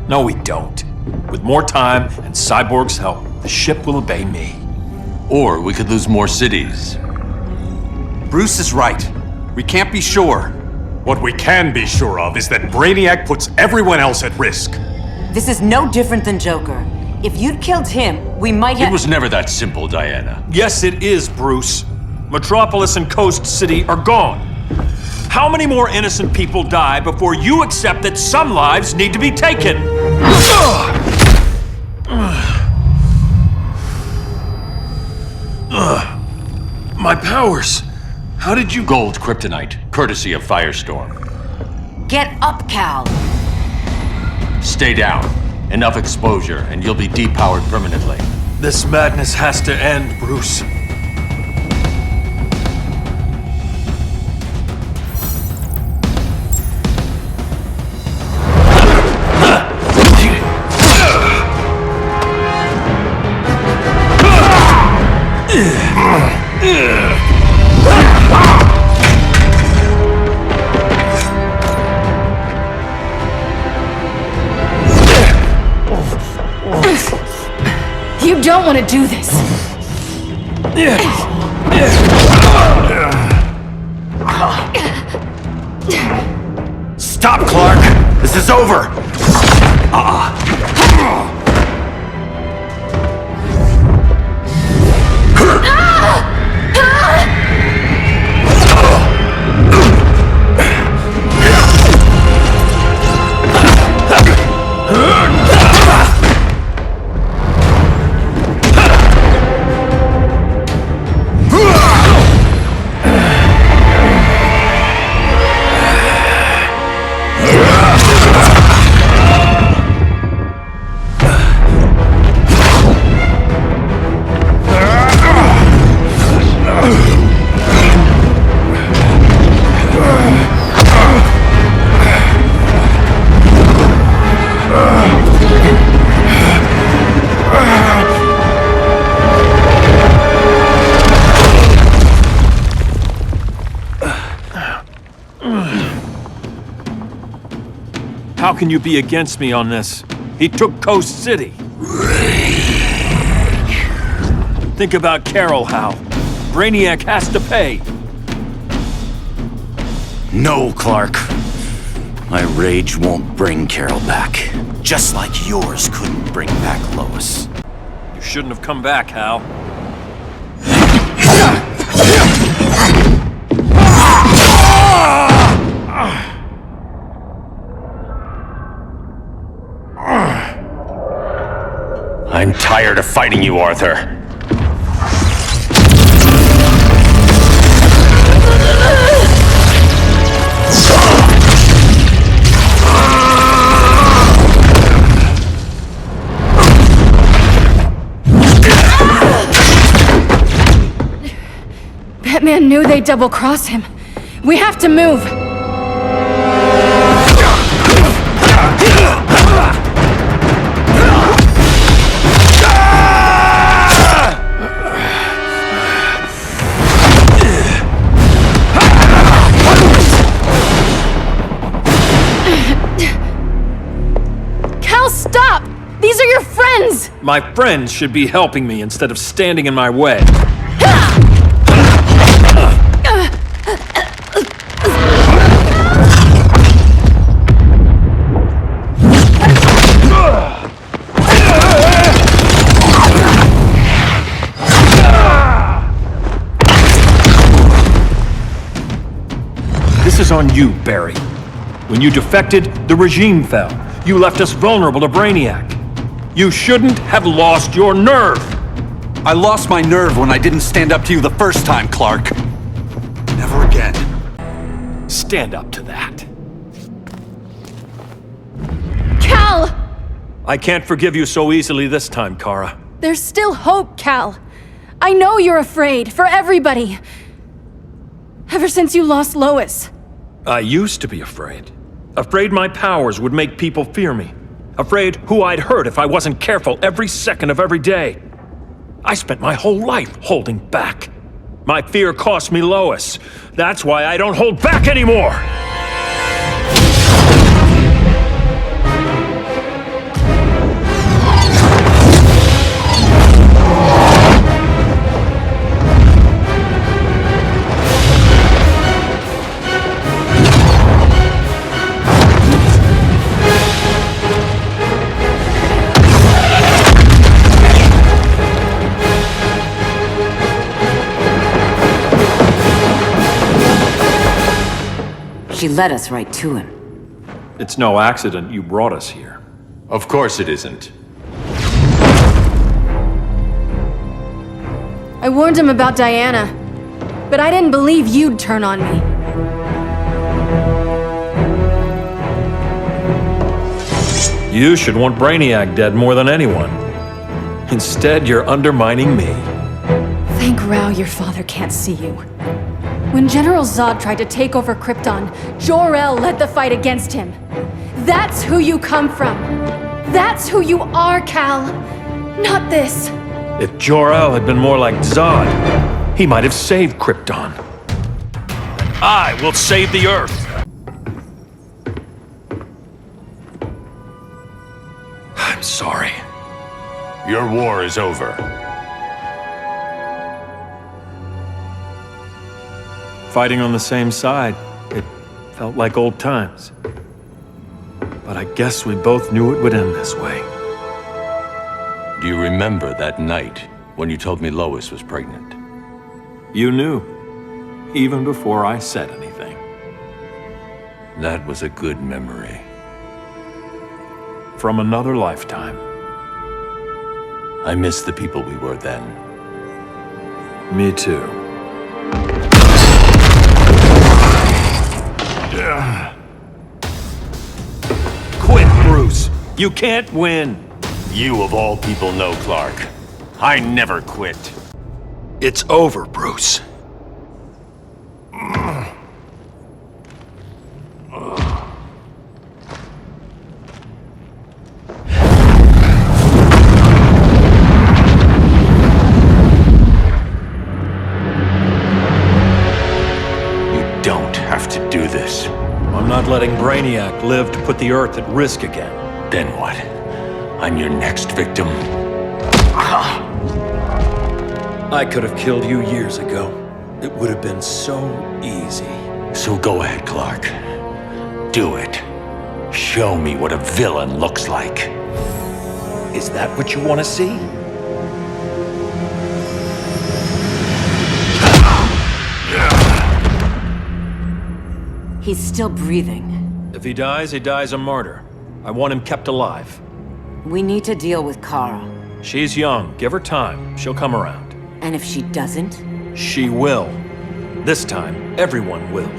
No, we don't. With more time and Cyborg's help, the ship will obey me. Or we could lose more cities. Bruce is right. We can't be sure. What we can be sure of is that Brainiac puts everyone else at risk. This is no different than Joker. If you'd killed him, we might have— It was never that simple, Diana. Yes, it is, Bruce. Metropolis and Coast City are gone. How many more innocent people die before you accept that some lives need to be taken? My powers. How did you— Gold kryptonite, courtesy of Firestorm. Get up, Cal. Stay down. Enough exposure, and you'll be depowered permanently. This madness has to end, Bruce. You don't want to do this. Stop, Clark! This is over! How can you be against me on this? He took Coast City. Think about Carol, Hal. Brainiac has to pay. No, Clark. My rage won't bring Carol back. Just like yours couldn't bring back Lois. You shouldn't have come back, Hal. I'm tired of fighting you, Arthur. Batman knew they'd double-cross him. We have to move. Cal, stop! These are your friends! My friends should be helping me instead of standing in my way. This is on you, Barry. When you defected, the regime fell. You left us vulnerable to Brainiac. You shouldn't have lost your nerve! I lost my nerve when I didn't stand up to you the first time, Clark. Never again. Stand up to that. Cal! I can't forgive you so easily this time, Kara. There's still hope, Cal. I know you're afraid, for everybody. Ever since you lost Lois. I used to be afraid. Afraid my powers would make people fear me. Afraid who I'd hurt if I wasn't careful every second of every day. I spent my whole life holding back. My fear cost me Lois. That's why I don't hold back anymore! She led us right to him. It's no accident you brought us here. Of course it isn't. I warned him about Diana, but I didn't believe you'd turn on me. You should want Brainiac dead more than anyone. Instead, you're undermining me. Thank Rao your father can't see you. When General Zod tried to take over Krypton, Jor-El led the fight against him. That's who you come from. That's who you are, Cal. Not this. If Jor-El had been more like Zod, he might have saved Krypton. I will save the Earth. I'm sorry. Your war is over. Fighting on the same side, it felt like old times. But I guess we both knew it would end this way. Do you remember that night when you told me Lois was pregnant? You knew, even before I said anything. That was a good memory. From another lifetime. I miss the people we were then. Me too. Quit, Bruce! You can't win! You of all people know, Clark. I never quit. It's over, Bruce. I'm not letting Brainiac live to put the Earth at risk again. Then what? I'm your next victim. I could have killed you years ago. It would have been so easy. So go ahead, Clark. Do it. Show me what a villain looks like. Is that what you want to see? He's still breathing. If he dies a martyr. I want him kept alive. We need to deal with Kara. She's young. Give her time. She'll come around. And if she doesn't? She will. This time, everyone will.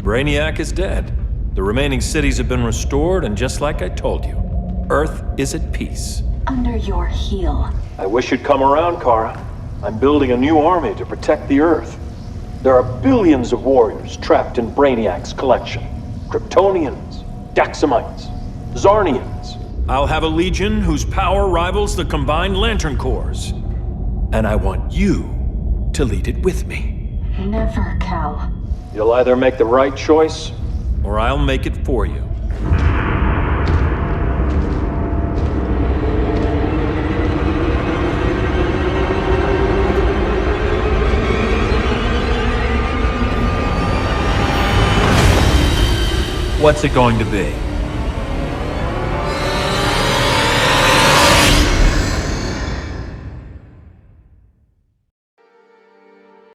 Brainiac is dead. The remaining cities have been restored, and just like I told you, Earth is at peace. Under your heel. I wish you'd come around, Kara. I'm building a new army to protect the Earth. There are billions of warriors trapped in Brainiac's collection. Kryptonians, Daxamites, Zarnians. I'll have a legion whose power rivals the combined Lantern Corps. And I want you to lead it with me. Never, Cal. You'll either make the right choice, or I'll make it for you. What's it going to be?